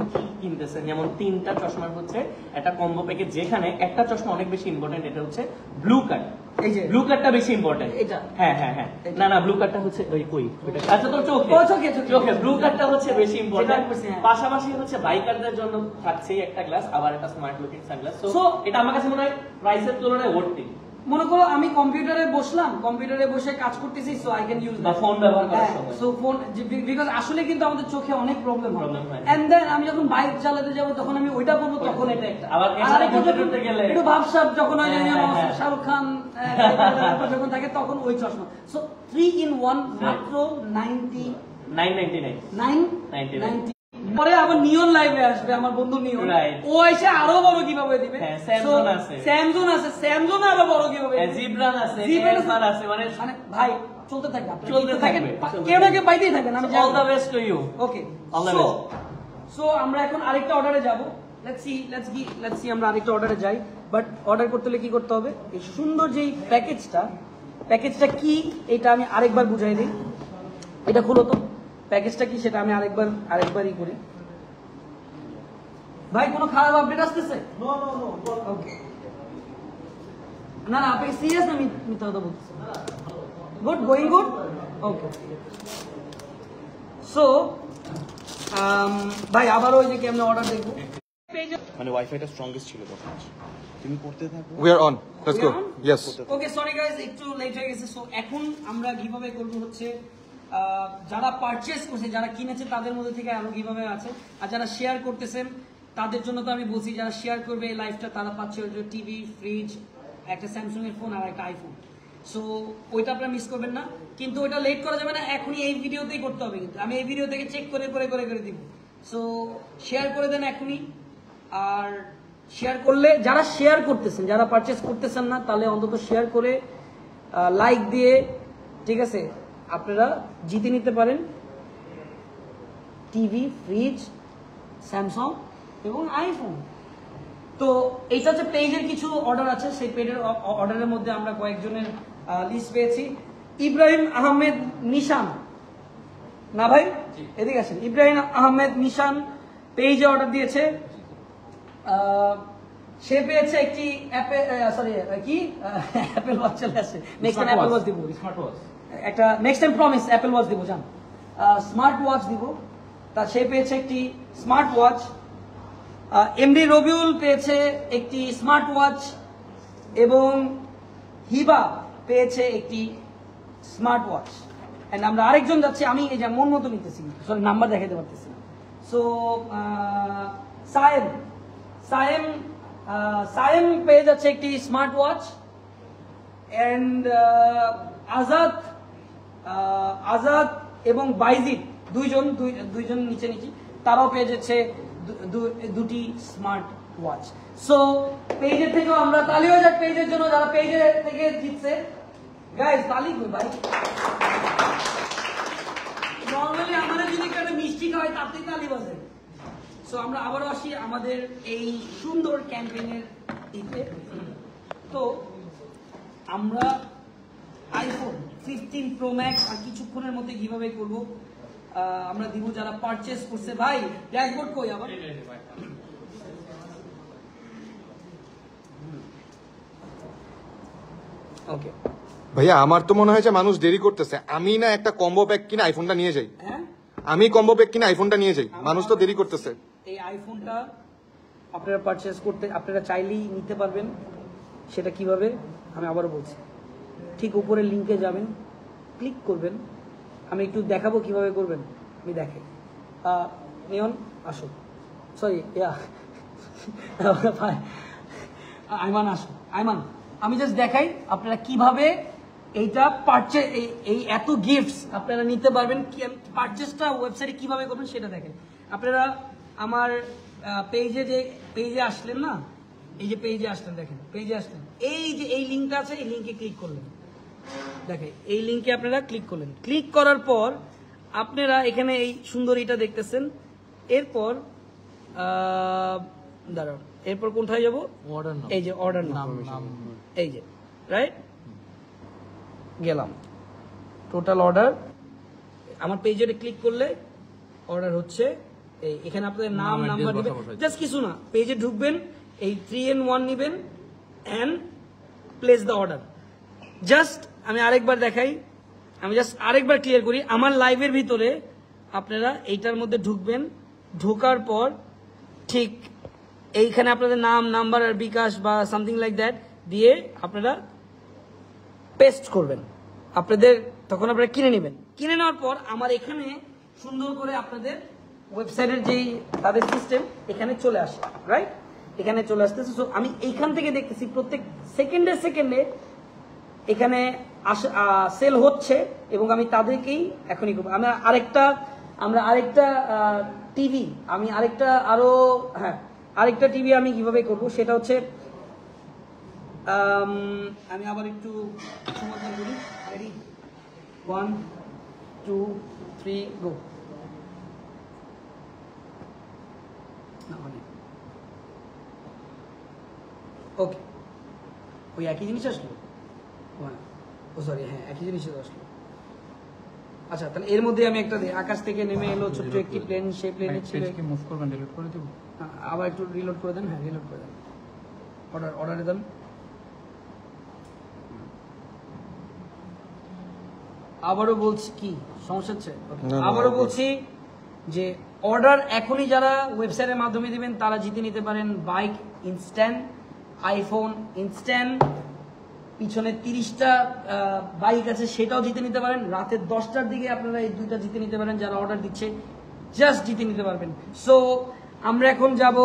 যেমন 3টা চশমার হচ্ছে একটা কম্বো প্যাকেজ, যেখানে একটা চশমা অনেক বেশি ইম্পর্টেন্ট, এটা হচ্ছে ব্লু কার্ড। এই যে ব্লু কার্ডটা বেশি ইম্পর্টেন্ট। এটা হ্যাঁ না ব্লু কার্ডটা হচ্ছে ওই কই ওইটা, আচ্ছা তোর চোখে ব্লু কার্ডটা হচ্ছে বেশি ইম্পর্টেন্ট। পাশাপাশি হচ্ছে বাইকারদের জন্য থাকছেই একটা গ্লাস, আবার একটা স্মার্ট লুকিং সানগ্লাস। সো এটা আমার কাছে মনে হয় প্রাইসের তুলনায় ওর্থি। মনে করো আমি কম্পিউটারে বসলাম, কম্পিউটারে বসে কাজ করতেছি, সো আই ক্যান ইউজ বা ফোন ব্যবহার করার সময়। সো ফোন, বিকজ আসলে কিন্তু আমাদের চোখে অনেক প্রবলেম হয়। এন্ড দেন আমি যখন বাইক চালাতে যাব তখন আমি ওইটা বলবো, তখন এটা একটা। আবার এখানে করতে গেলে একটু ভাবসাব যখন হয়, শাহরুখ খান যখন থাকে তখন ওই চশমা। সো 3 in 1 মাত্র 999। পরে আবার নিয়ন লাইভে আসবে আমার বন্ধু নিয়ন, ও এসে আরো বড় কিভাবে দিবে। স্যামসুং আছে, স্যামসুং আরো বড় কিভাবে, জিব্রান আছে, মানে ভাই চলতে থাকবে, কেউ না কেউ পাইতেই থাকবেন। আমি all the best to you. Okay, so আমরা এখন আরেকটা অর্ডারে যাব। লেটস সি আমরা আরেকটা অর্ডারে যাই। বাট অর্ডার করতে হলে কি করতে হবে? এই সুন্দর যেই প্যাকেজটা কি এটা আমি আরেকবার বুঝাই দিই। এটা খুলো তো, প্যাকেজটা কি সেটা আমি আরেকবারই করি। ভাই কোনো খারাপ আপডেট আসতেছে? নো। ওকে, না না আপনি সিরিয়াস না মিথ্যা কথা বলতেছেন good going good okay so ভাই আবারও ওই যে কেমন অর্ডার দেখবো মানে ওয়াইফাইটা স্ট্রংগেস্ট ছিল তখন তুমি করতে থাকো we are on let's go yes okay sorry guys একটু লেট হয়ে গেছে সো এখন আমরা কিভাবে করব হচ্ছে যারা পারচেজ করছে যারা কিনেছে তাদের মধ্যে থেকে আরো কিভাবে আছে আর যারা শেয়ার করতেছেন তাদের জন্য তো আমি বলছি যারা শেয়ার করবে এই লাইভটা তারা পাচ্ছে টিভি ফ্রিজ একটা স্যামসাং এর ফোন আর একটা আইফোন সো ওইটা আপনারা মিস করবেন না কিন্তু ওইটা লেট করা যাবে না এখনই এই ভিডিওতেই করতে হবে কিন্তু আমি এই ভিডিও থেকে চেক করে করে করে করে দিব সো শেয়ার করে দেন এখনই আর শেয়ার করলে যারা শেয়ার করতেছেন যারা পারচেজ করতেছেন না তাহলে অন্তত শেয়ার করে লাইক দিয়ে ঠিক আছে আপনারা জিতে নিতে পারেন টিভি ফ্রিজ স্যামসাং এবং আইফোন তো এইটা হচ্ছে পেজের কিছু অর্ডার আছে সেই পেজের অর্ডারের মধ্যে আমরা কয়েকজনের লিস্ট পেয়েছি ইব্রাহিম আহমেদ নিশান না ভাই এদিকে আসেন ইব্রাহিম আহমেদ নিশান পেজে অর্ডার দিয়েছে সে পেয়েছে একটি অ্যাপেল ওয়াচ চলে আসে নেক্সট টাইম অ্যাপেল ওয়াচ দিব স্মার্ট ওয়াচ একটা next time promise Apple watch দিব জান স্মার্ট ওয়াচ দিব তা সে পেয়েছে একটি স্মার্ট ওয়াচ এমডি রবিউল পেয়েছে একটি স্মার্ট ওয়াচ এবং হিবা পেয়েছে একটি স্মার্ট ওয়াচ এন্ড আমরা আরেকজন যাচ্ছি আমি এই যে মন মতো নিতেছি সরি নাম্বার দেখাতে পারতেছি সো সায়েম পেয়ে যাচ্ছে একটি স্মার্ট ওয়াচ এন্ড আজাদ এবং বাইজিদ দুইজন নিচে তারাও পেয়ে যাচ্ছে দুটি স্মার্ট ওয়াচ সো পেজের থেকেও আমরা তালি হয়ে যাক পেজের জন্য যারা পেজের থেকে জিতছে গাইস তালি কই ভাই নরমালি আমাদের যদি একটা মিষ্টি খাওয়াই তাতেই তালি বাজে সো আমরা আবারও আসি আমাদের এই সুন্দর ক্যাম্পেইনের দিকে তো আমরা আইফোন 15 প্রো ম্যাক্স আর কিছুক্ষণের মধ্যে কিভাবে করব আমরা দিব যারা পারচেজ করছে ভাই ড্যাশবোর্ড কই আবার ওকে ভাইয়া আমার তো মনে হয় যে মানুষ দেরি করতেছে আমি না একটা কম্বো প্যাক কিনে আইফোনটা নিয়ে যাই আমি কম্বো প্যাক কিনে আইফোনটা নিয়ে যাই মানুষ তো দেরি করতেছে এই আইফোনটা আপনারা পারচেজ করতে আপনারা চাইলেই নিতে পারবেন সেটা কিভাবে আমি আবারও বলছি ঠিক উপরে লিংকে যাবেন ক্লিক করবেন আমি একটু দেখাবো কিভাবে করবেন আমি দেখাই নিয়ন আসো সরি আইমান আসো আইমান আমি জাস্ট দেখাই আপনারা কিভাবে এইটা পারচেজ এই এত গিফটস আপনারা নিতে পারবেন পারচেজটা ওয়েবসাইটে কিভাবে করবেন সেটা দেখেন আপনারা আমার পেজে আসলেন না এই যে পেজে আসলেন দেখেন পেজে আসলেন এই যে এই লিঙ্কটা আছে এই লিঙ্কে ক্লিক করলেন দেখেন এই লিঙ্কে আপনারা ক্লিক করলেন ক্লিক করার পর আপনারা এখানে এই সুন্দর এটা দেখতেছেন এরপর দাঁড়ান এরপর কোথায় যাব এই যে অর্ডার নাম এই যে রাইট গেলাম টোটাল অর্ডার আমার পেজে ক্লিক করলে অর্ডার হচ্ছে এই এখানে আপনাদের নাম নাম্বার দিবেন জাস্ট কিছু না পেজে ঢুকবেন এই 3-in-1 নেবেন and place the order just আমি আরেকবার দেখাই আমি জাস্ট আরেকবার ক্লিয়ার করি আমার লাইভের ভিতরে আপনারা এইটার মধ্যে ঢুকবেন ঢোকার পর ঠিক এইখানে আপনাদের নাম নাম্বার আর বিকাশ বা সামথিং লাইক দ্যাট দিয়ে আপনারা পেস্ট করবেন আপনাদের তখন আপনারা কিনে নেবেন কিনে নেওয়ার পর আমার এখানে সুন্দর করে আপনাদের ওয়েবসাইটের যেই তাদের সিস্টেম এখানে চলে আসে রাইট এখানে চলে আসতেছে সো আমি এইখান থেকে দেখতেছি প্রত্যেক সেকেন্ডে এখানে সেল হচ্ছে এবং আমি তাদেরকেই এখনই করবো আমরা আরেকটা টিভি আমি আরেকটা টিভি আমি কিভাবে করব সেটা হচ্ছে আমি আবার একটু সমাধান করি রেডি 1 2 3 গো ওকে ওই একই জিনিস আসলো ও সরি হ্যাঁ একই জিনিস আসলো আচ্ছা তাহলে এর মধ্যে আমি একটা আকাশ থেকে নেমে এলো ছোট্ট একটি প্লেন সেই প্লেনে ছিল কি মুভ করবেন ডিলিট করে দেব আবার একটু রিলোড করে দেন হ্যাঁ রিলোড করে দেন অর্ডারে দেন আবারও বলছি কি সমস্যা হচ্ছে না, আবারও না, বলছি যে অর্ডার এখনই যারা ওয়েবসাইটের মাধ্যমে দিবেন তারা জিতে নিতে পারেন বাইক ইনস্ট্যান্ট, আইফোন ইনস্ট্যান্ট, পিছনে 30টা বাইক আছে সেটাও জিতে নিতে পারেন। রাতের 10টার দিকে আপনারা এই দুইটা জিতে নিতে পারেন, যারা অর্ডার দিচ্ছে জাস্ট জিতে নিতে পারবেন। সো আমরা এখন যাব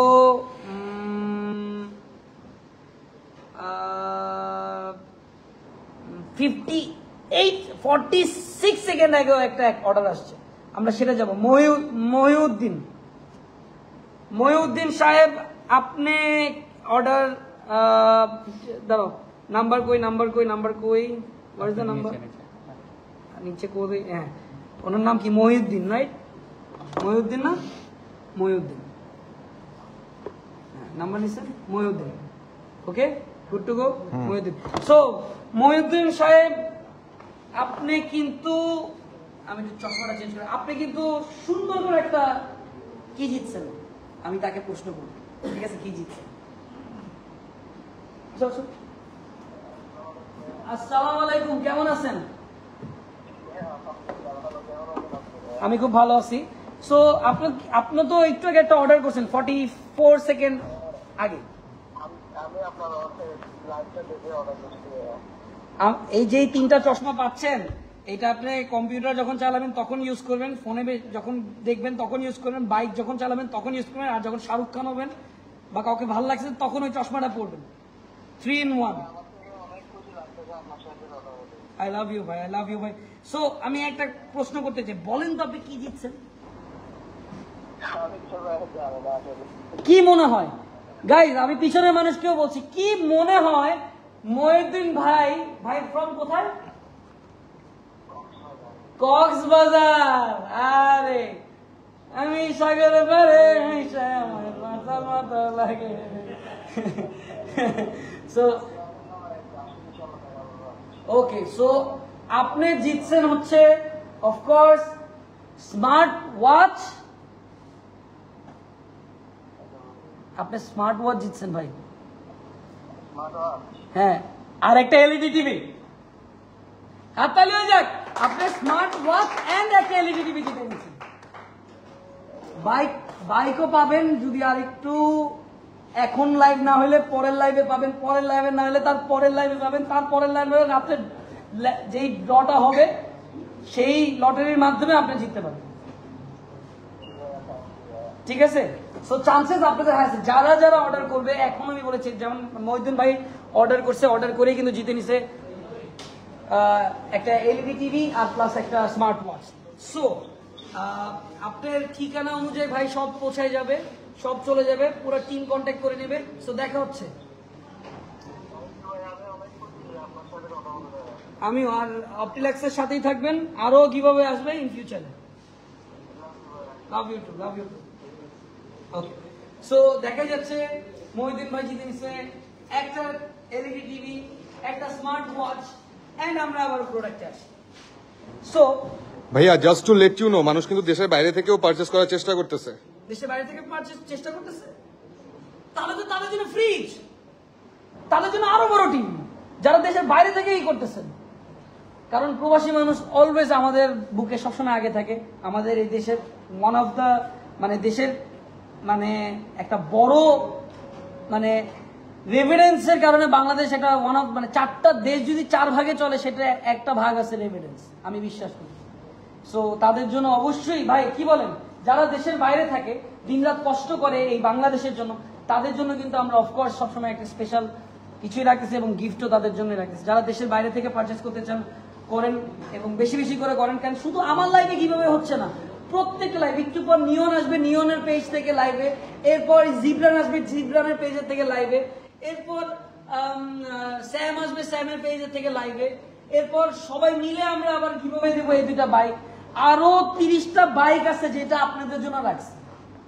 46 সেকেন্ড আগেও একটা অর্ডার আসছে, আমরা সেটা যাব। মহিউদ্দিন সাহেব, আপনি অর্ডার দাঁড়াও, নাম্বার কই হোয়াট ইজ দ্য নাম্বার? নিচে কই? হ্যাঁ, ওনার নাম কি? মহিউদ্দিন, রাইট? মহিউদ্দিন না? মহিউদ্দিন, নাম্বার নিছেন Mohiuddin. Okay, good to go. Mohiuddin, so Mohiuddin সাহেব আপনি কিন্তু, আমি একটু চশমাটা চেঞ্জ করি, আপনি কিন্তু সুন্দর করে একটা কি জিতছেন, আমি তাকে প্রশ্ন করব, ঠিক আছে? কি জিতছেন? আসসালামু আলাইকুম, কেমন আছেন? আমি খুব ভালো আছি। সো আপনি তো একটু আগে একটা অর্ডার করছেন 44 সেকেন্ড আগে। এই যে 3টা চশমা পাচ্ছেন, এটা আপনি কম্পিউটার যখন চালাবেন তখন ইউজ করবেন, ফোনে যখন দেখবেন তখন ইউজ করবেন, বাইক যখন চালাবেন তখন ইউজ করবেন, আর যখন শাহরুখ খান হবেন বা কাউকে ভালো লাগছে তখন ওই চশমাটা পরবেন। 3 in 1। আই লাভ ইউ ভাই, আই লাভ ইউ ভাই। সো আমি একটা প্রশ্ন করতে চাই, বলেন তো আপনি কি জিতছেন? কি মনে হয় গাইজ? আমি পিছনের মানুষকেও বলছি, কি মনে হয় মহিউদ্দিন ভাই ফ্রম কোথায়? কক্সবাজার। আরে আমি সাগরে পারে আমার মাথা লাগে। সো ওকে, সো আপনি জিতছেন হচ্ছে অফকোর্স স্মার্ট ওয়াচ। আপনি স্মার্ট ওয়াচ জিতছেন ভাই। হ্যাঁ, আর একটা এলইডি টিভি। হাততালি হয়ে যাক, আপনি স্মার্ট ওয়াচ এন্ড একটা এলইডি টিভি জিতে নিয়েছেন। বাইকও পাবেন যদি আর একটু, এখন লাইভ না হলে পরের লাইভে পাবেন, পরের লাইভে না হলে তার পরের লাইভে পাবেন, তার পরের লাইভে রাত্রে যেই ড্রটা হবে সেই লটারির মাধ্যমে আপনি জিততে পারবেন। ঠিক আছে? সো চান্সেস আপনাদের আছে, যারা যারা অর্ডার করবে, এখন আমি বলেছি যেমন মহিউদ্দিন ভাই অর্ডার করছে, অর্ডার করেই কিন্তু জিতে নিছে একটা এলইডি টিভি আর প্লাস একটা স্মার্ট ওয়াচ। সো আপনার ঠিকানা অনুযায়ী ভাই সব পৌঁছায় যাবে, সব চলে যাবে, পুরো টিম কন্ট্যাক্ট করে নেবে। সো দেখা হচ্ছে। আমি আর অপটিলাক্সের সাথেই থাকবেন, আরো কিভাবে আসবে ইন ফিউচারে। Love you too, love you too. Okay, so দেখা যাচ্ছে মহিউদ্দিন ভাই জিতে নিছে একটা এলইডি টিভি, একটা স্মার্ট ওয়াচ, এন্ড আমরা আবার প্রোডাক্টে আসি। সো ভাইয়া, just to let you know, মানুষ কিন্তু দেশের বাইরে থেকেও পারচেস করার চেষ্টা করতেছে। দেশের বাইরে থেকে পারচেজ চেষ্টা করতেছে, তাহলে তো তাদের জন্য ফ্রিজ, তাদের জন্য আরো বড় টিম যারা দেশের বাইরে থেকেই করতেছেন। কারণ প্রবাসী মানুষ অলওয়েজ আমাদের বুকে সবসময় আগে থাকে। আমাদের এই দেশের ওয়ান অফ দ্য দেশের একটা বড় রেভিডেন্সের কারণে বাংলাদেশ একটা ওয়ান অফ 4টা দেশ যদি 4 ভাগে চলে, সেটা একটা ভাগ আছে রেভিডেন্স, আমি বিশ্বাস করি। সো তাদের জন্য অবশ্যই ভাই কি বলেন, যারা দেশের বাইরে থাকে দিনরাত কষ্ট করে এই বাংলাদেশের জন্য, তাদের জন্য কিন্তু আমরা অফকোর্স সবসময় একটা স্পেশাল কিছুই রাখতেছি এবং গিফটও তাদের জন্য রাখতেছি। যারা দেশের বাইরে থেকে পারচেস করতে চান করেন, এবং বেশি বেশি করে করেন। কারণ শুধু আমার লাইভে কিভাবে হচ্ছে না, প্রত্যেকটা লাইভ, একটু পর নিয়ন আসবে নিয়নের পেজ থেকে লাইভে, এরপর জিব্রান আসবে জিব্রানের পেজের থেকে লাইভে, এরপর স্যাম আসবে স্যামের পেজের থেকে লাইভে, এরপর সবাই মিলে আমরা আবার কিভাবে দেবো এই 2টা বাইক। আরো 30টা বাইক আছে যেটা আপনাদের জন্য রাখছি,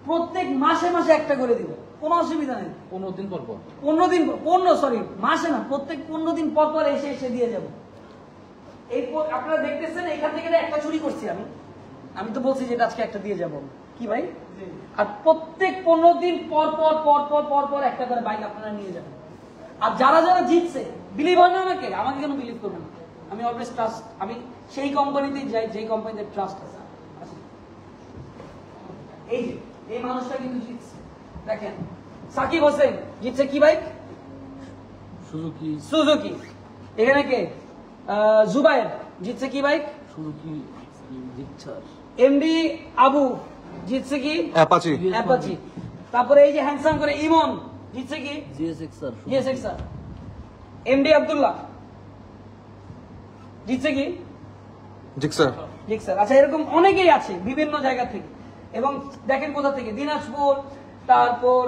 প্রত্যেক মাসে মাসে একটা করে দিব, কোনো অসুবিধা নেই। 15 দিন পর 15 মাসে না, প্রত্যেক 15 দিন পর পর এসে দিয়ে যাব। এরপর আপনারা দেখতেছেন এখান থেকে একটা চুরি করছি আমি তো বলছি যে আজকে একটা দিয়ে যাব, কি ভাই? আর প্রত্যেক 15 দিন পর পর পর পর পর পর একটা করে বাইক আপনারা নিয়ে যাবেন। আর যারা যারা জিতছে, বিলিভ হয় না আমাকে কেন বিলিভ করবেন? আমি অলওয়েজ ট্রাস্ট, আমি সেই কোম্পানিতেই যাই যে কোম্পানিতে ট্রাস্ট আছে। আচ্ছা। এই যে এই মানুষটা কিন্তু জিতছে, দেখেন সাকিব হোসেন জিতছে কি বাইক? সুজুকি। এখানে কে? জুবায়ের জিতছে কি বাইক? এমডি আবু জিতছে কি? অ্যাপাচি। তারপরে এই যে হ্যান্ডসাম করে ইমন জিতছে কি? জিএসএক্সআর। এমডি আব্দুল্লাহ জিতছে কি? জিক্সার। আচ্ছা, এরকম অনেকেই আছে বিভিন্ন জায়গা থেকে, এবং দেখেন কোথা থেকে, দিনাজপুর, তারপর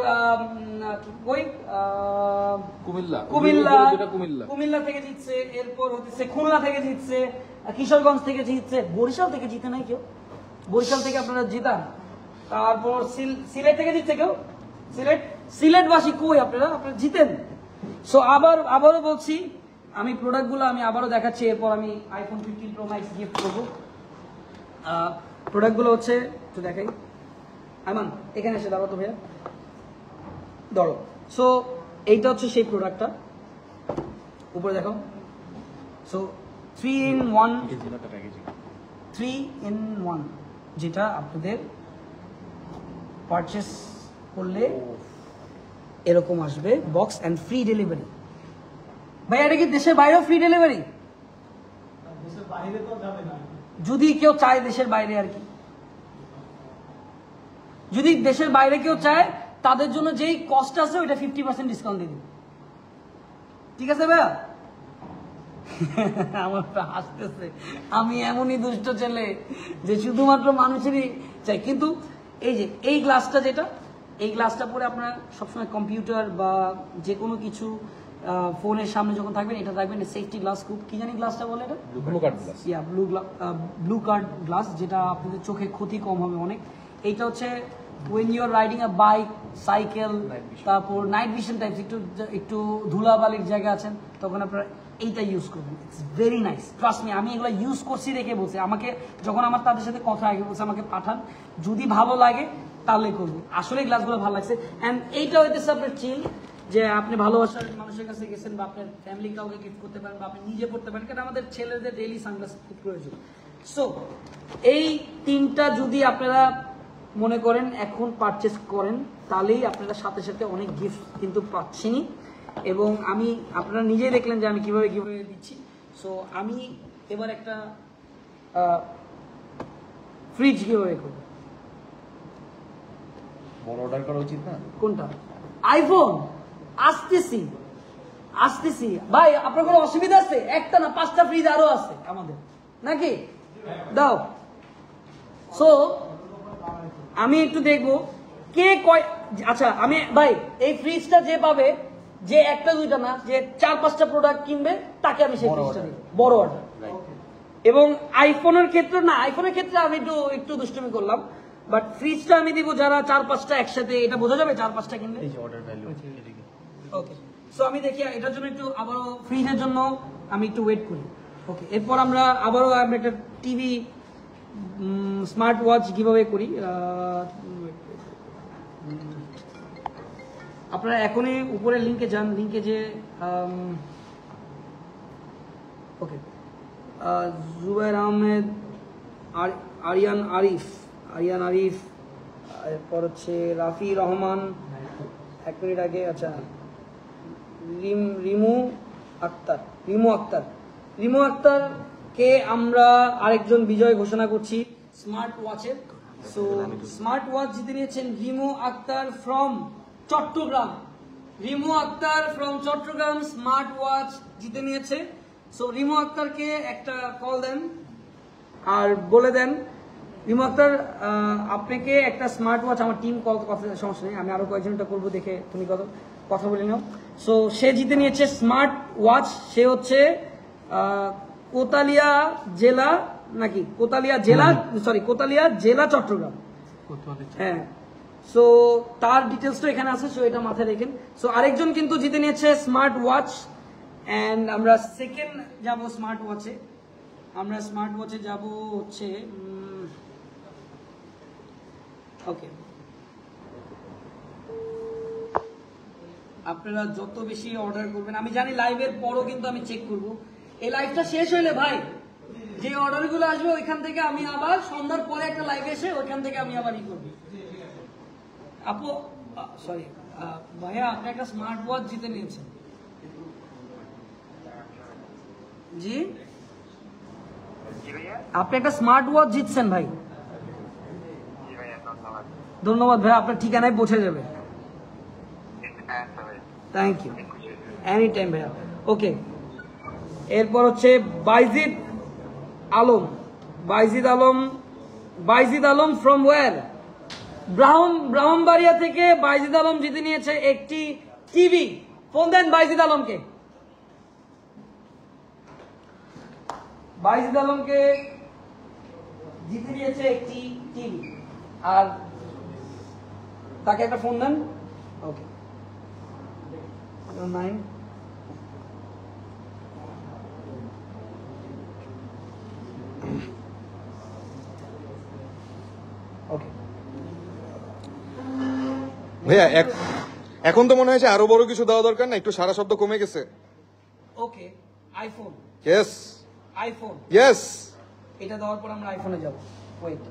কুমিল্লা থেকে জিতছে, এরপর হচ্ছে খুলনা থেকে জিতছে, কিশোরগঞ্জ থেকে জিতছে, বরিশাল থেকে জিতে নাই কেউ? বরিশাল থেকে আপনারা জিতান। তারপর সিলেট থেকে জিতছে কেউ? সিলেটবাসী কই আপনারা জিতেন। সো আবারও বলছি, আমি প্রোডাক্টগুলো আমি আবারও দেখাচ্ছি, এরপর আমি আইফোন 15 Pro Max গিফট করবো। প্রোডাক্টগুলো হচ্ছে একটু দেখাই। আমান এখানে এসে দাঁড়াও তো ভাইয়া, ধরো। সো এইটা হচ্ছে সেই প্রোডাক্টটা, উপরে দেখো। সো 3-in-1, যেটা আপনাদের পারচেস করলে এরকম আসবে বক্স অ্যান্ড ফ্রি ডেলিভারি। ভাই এটা কি দেশের বাইরেও ফ্রি ডেলিভারি? দেশের বাইরে তো যাবে না, যদি কেউ চায় দেশের বাইরে, আর কি যদি দেশের বাইরে কেউ চায় তাদের জন্য যেই কস্ট আছে ওইটা 50% ডিসকাউন্ট দিয়ে দিন, ঠিক আছে ভাইয়া? আমার তো হাসতেছে, আমি এমনই দুষ্ট ছেলে যে শুধুমাত্র মানুষেরই চাই। কিন্তু এই যে এই গ্লাসটা, যেটা এই গ্লাসটা পরে আপনারা সবসময় কম্পিউটার বা যে কোনো কিছু ফোনের সামনে যখন থাকবেন, এটা থাকবেন সেফটি গ্লাস। খুব কি জানি গ্লাসটা বলে, এটা ব্লু কার্ড গ্লাস, যেটা আপনাদের চোখে ক্ষতি কম হবে অনেক। এইটা হচ্ছে when you are riding a bike, cycle, তারপর নাইট ভিশন টাইপস, একটু ধুলাবালির জায়গা আছেন, তখন আপনারা এইটা ইউজ করবেন। It's very nice, trust me, আমি এগুলো ইউজ করছি দেখে বলছি। আমাকে যখন আমার তাদের সাথে কথা আগে বলছে আমাকে পাঠান, যদি ভালো লাগে তাহলে করবো। আসলে গ্লাসগুলো ভালো লাগছে। অ্যান্ড এইটা হইতেছে আপনার চিল, যে আপনি ভালোবাসার মানুষের কাছে গেছেন, বা আপনার ফ্যামিলি কাউকে গিফট করতে পারেন, বা আপনি নিজে পড়তে পারেন, কারণ আমাদের ছেলেদের ডেইলি সানগ্লাস খুব প্রয়োজন। সো এই তিনটা যদি আপনারা মনে করেন এখন পারচেস করেন, তাহলেই আপনারা সাথে সাথে অনেক গিফট কিন্তু পাচ্ছেনই। এবং আমি আপনারা নিজেই দেখলেন যে আমি কিভাবে দিচ্ছি। সো আমি এবার একটা ফ্রিজ কিভাবে করব, বড় অর্ডার করা উচিত না? কোনটা? আইফোন। আসতেছি ভাই, আপনার কোনো অসুবিধা আছে? একটা না 5টা ফ্রিজ আরো আছে আমাদের, নাকি? দাও। সো আমি একটু দেখবো কে কয়। আচ্ছা, আমি ভাই এই ফ্রিজটা যে পাবে, যে একটা দুইটা না, যে 4-5টা প্রোডাক্ট কিনবে, তাকে আমি সেই ফ্রিজটা দিব, বড় অর্ডার। এবং আইফোনের ক্ষেত্রে না, আইফোনের ক্ষেত্রে আমি একটু দুষ্টুমি করলাম, বাট ফ্রিজটা আমি দিব যারা 4-5টা একসাথে, এটা বোঝা যাবে 4-5টা কিনলে। ওকে, সো আমি দেখি এটার জন্য একটু আবারও ফ্রিজের জন্য আমি একটু ওয়েট করি। ওকে, এরপর আমরা আবারও একটা টিভি, স্মার্ট ওয়াচ কিভাবে করি, আপনারা এখনই উপরের লিঙ্কে যান, লিঙ্কে যে ওকে, জুবাইর আহমেদ, আরিয়ান আরিফ, এরপর হচ্ছে রাফি রহমান, 1 মিনিট আগে। আচ্ছা, রিমু আক্তারকে আমরা আরেকজন বিজয় ঘোষণা করছি স্মার্ট ওয়াচের। সো স্মার্ট ওয়াচ জিতে নিয়েছেন Rimu Akter from Chittagong. Smart watch জিতে নিয়েছে। সো রিমু আক্তারকে একটা কল দেন আর বলে দেন, রিমু আক্তার আপনাকে একটা স্মার্ট ওয়াচ, আমার টিম কল, কথা সমস্যা নেই, আমি আরো কয়েকজনটা করবো, দেখে তুমি কথা বলে নাও। সো সে জিতে নিয়েছে স্মার্ট ওয়াচ। সে হচ্ছে কোতালিয়া জেলা চট্টগ্রাম। হ্যাঁ, সো তার ডিটেলস তো এখানে আছে, সো এটা মাথায় রেখেন। সো আরেকজন কিন্তু জিতে নিয়েছে স্মার্ট ওয়াচ, এন্ড আমরা সেকেন্ড যাব স্মার্ট ওয়াচে। যাব হচ্ছে ওকে, আপনারা যত বেশি অর্ডার করবেন, আমি জানি লাইভের পরও কিন্তু আমি চেক করব এই লাইভটা শেষ হইলে ভাই যে অর্ডারগুলো আসবে ওইখান থেকে আমি আবার সন্ধ্যার পরে একটা লাইভ এসে ওইখান থেকে আমি আবার ই করবো। আপু সরি ভাইয়া, আপনি একটা স্মার্ট ওয়াচ জিতে নিয়েছেন। জি, আপনি একটা স্মার্ট ওয়াচ জিতছেন ভাই। ধন্যবাদ ভাই, আপনার ঠিকানায় পৌঁছে যাবে। থ্যাংক ইউ, এনি টাইম ভাইয়া। ওকে, এরপর হচ্ছে বাইজিদ আলম। Bayzid Alam from where? ব্রাহ্মণবাড়িয়া থেকে বাইজিদ আলম জিতে নিয়েছে একটি টিভি। ফোন দেন বাইজিদ আলমকে। বাইজিদ আলমকে জিতে নিয়েছে একটি টিভি, আর তাকে একটা ফোন দেন। ওকে, 9 ওকে। ভাইয়া এখন তো মনে হয়েছে আরো বড় কিছু দেওয়া দরকার না, একটু সারা শব্দ কমে গেছে। ওকে, আইফোন। Yes iPhone, yes. এটা দেওয়ার পর আমরা আইফোনে যাব। ওয়েট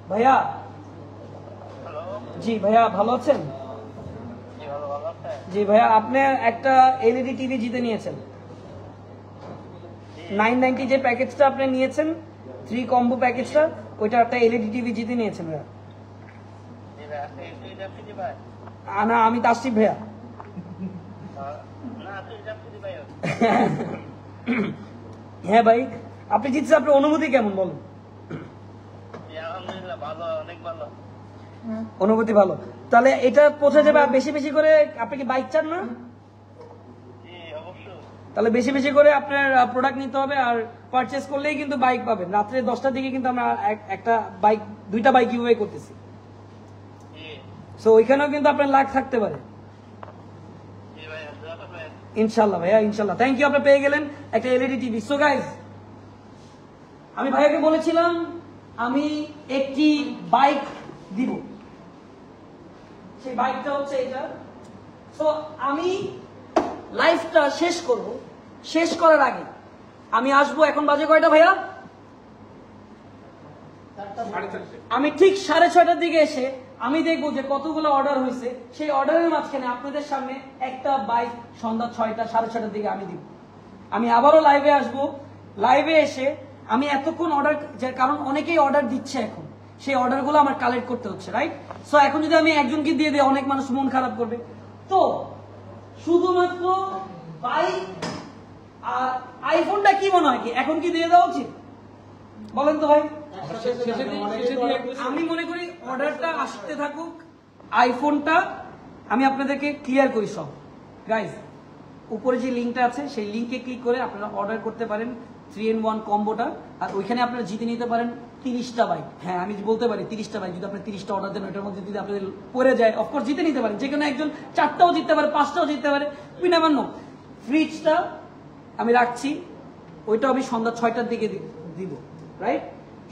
ভাইয়া। জি ভাইয়া, ভালো আছেন? জি ভাইয়া, আপনি একটা এলইডি টিভি জিতে নিয়েছেন। 990 যে প্যাকেজটা আপনি নিয়েছেন, 3 কম্বো প্যাকেজটা, ওইটা একটা এলইডি টিভি জিতে নিয়েছেন ভাইয়া। না, আমি তাসরিফ ভাইয়া। হ্যাঁ ভাই, আপনি জিতছেন, আপনার অনুভূতি কেমন বলুন? অনুভূতি ভালো। তাহলে এটা পৌঁছে যাবে বেশি বেশি করে। আপনি কি বাইক চান না? তাহলে বেশি বেশি করে আপনার প্রোডাক্ট নিতে হবে, আর পারচেস করলেই কিন্তু বাইক পাবেন। রাত্রে 10টার দিকে কিন্তু আমরা একটা বাইক, 2টা বাইক গিভঅ্যাওয়ে করতেছি। সো ওইখানেও কিন্তু আপনার লাখ থাকতে পারে ইনশাল্লাহ ভাইয়া, ইনশাল্লাহ। থ্যাংক ইউ, আপনি পেয়ে গেলেন একটা এলইডি টিভি। সো গাইজ, আমি ভাইয়াকে বলেছিলাম আমি একটি বাইক দিব, সেই বাইকটা হচ্ছে এটা। সো আমি লাইফটা শেষ করব, শেষ করার আগে আমি আসবো। এখন বাজে কয়টা ভাইয়া? আমি ঠিক 6:30টার দিকে এসে আমি দেখবো যে কতগুলো অর্ডার হয়েছে। সেই অর্ডারের মাঝখানে আপনাদের সামনে একটা বাইক সন্ধ্যা 6টা 6:30টার দিকে আমি দিব। আমি আবারও লাইভে আসব। লাইভে এসে আমি এতক্ষণ অর্ডার, কারণ অনেকেই অর্ডার দিচ্ছে এখন, সেই অর্ডারগুলো আমার কালেক্ট করতে হচ্ছে, রাইট? সো এখন যদি আমি একজনকে দিয়ে দিই, অনেক মানুষ মন খারাপ করবে। তো শুধুমাত্র বাইক আর আইফোনটা কি মনে হয় কি এখন কি দিয়ে দেওয়া উচিত বলেন তো ভাই? আমি মনে করি অর্ডারটা আসতে থাকুক, আইফোনটা আমি আপনাদেরকে ক্লিয়ার করি সব। গাইজ, উপরে যে লিঙ্কটা আছে সেই লিঙ্কে ক্লিক করে আপনারা অর্ডার করতে পারেন 3-in-1 কম্বোটা, আর ওইখানে আপনারা জিতে নিতে পারেন 30টা বাইক। হ্যাঁ, আমি বলতে পারি 30টা বাইক। যদি আপনি 30টা অর্ডার দেন, ওইটার মধ্যে যদি আপনাদের পড়ে যায়, অফকোর্স জিতে নিতে পারেন। যে কোনো একজন 4টাও জিততে পারে, 5টাও জিততে পারে, উই নেভার নো। ফ্রিজটা আমি রাখছি, ওইটা আমি সন্ধ্যা 6টার দিকে দিব, রাইট?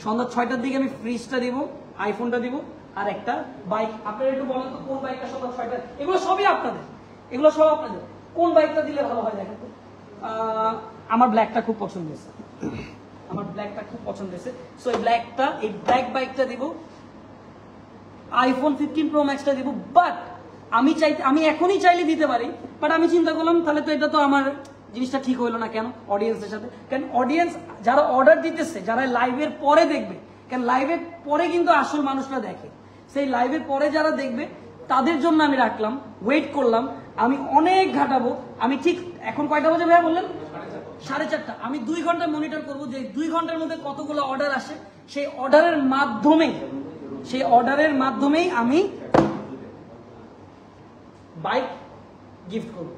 সন্ধ্যা 6টার দিকে আমি ফ্রিজটা দিব, আইফোনটা দিব, আর একটা বাইক। আপনারা একটু বলেন তো কোন বাইকটা সন্ধ্যা 6টা? এগুলো সবই আপনাদের, এগুলো সব আপনাদের। কোন বাইকটা দিলে ভালো হয় দেখেন তো। আমার ব্ল্যাকটা খুব পছন্দ হয়েছে, আমার ব্ল্যাকটা খুব পছন্দ হয়েছে। সো এই ব্ল্যাকটা, এই ব্ল্যাক বাইকটা দিব, আইফোন 15 প্রো ম্যাক্সটা দিব। বাট আমি এখনই চাইলে দিতে পারি, বাট আমি চিন্তা করলাম তাহলে তো এটা তো আমার জিনিসটা ঠিক হইলো না। কেন? অডিয়েন্সের সাথে, কেন অডিয়েন্স যারা অর্ডার দিতেছে, যারা লাইভের পরে দেখবে, কেন লাইভের পরে কিন্তু আসল মানুষরা দেখে, সেই লাইভের পরে যারা দেখবে তাদের জন্য আমি রাখলাম, ওয়েট করলাম। আমি অনেক ঘাটাবো। আমি ঠিক এখন কয়টা বাজে ভাইয়া বললেন? 4:30। আমি 2 ঘন্টা মনিটর করবো যে 2 ঘন্টার মধ্যে কতগুলো অর্ডার আসে। সেই অর্ডারের মাধ্যমেই আমি বাইক গিফট করবো।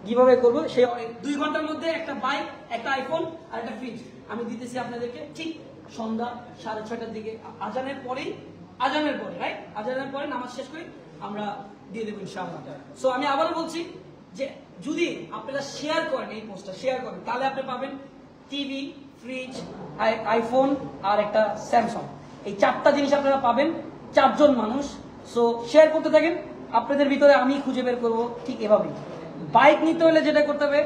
কিভাবে করবো? সেই 2 ঘন্টার মধ্যে একটা বাইক, একটা আইফোন আর একটা ফ্রিজ আমি দিতেছি আপনাদেরকে ঠিক সন্ধ্যা 6:30টার দিকে, আজানের পরে, রাইট? আজানের পরে নামাজ শেষ করে আমরা দিয়ে দেবো ইনশাআল্লাহ। সো আমি আবারও বলছি যে যদি আপনারা শেয়ার করেন, এই পোস্টটা শেয়ার করেন, তাহলে আপনি পাবেন টিভি, ফ্রিজ, আইফোন আর একটা স্যামসাং। এই 4টা জিনিস আপনারা পাবেন, 4 জন মানুষ। সো শেয়ার করতে থাকেন, আপনাদের ভিতরে আমি খুঁজে বের করবো ঠিক এভাবেই। বাইক নিতে হলে যেটা করতে হবে,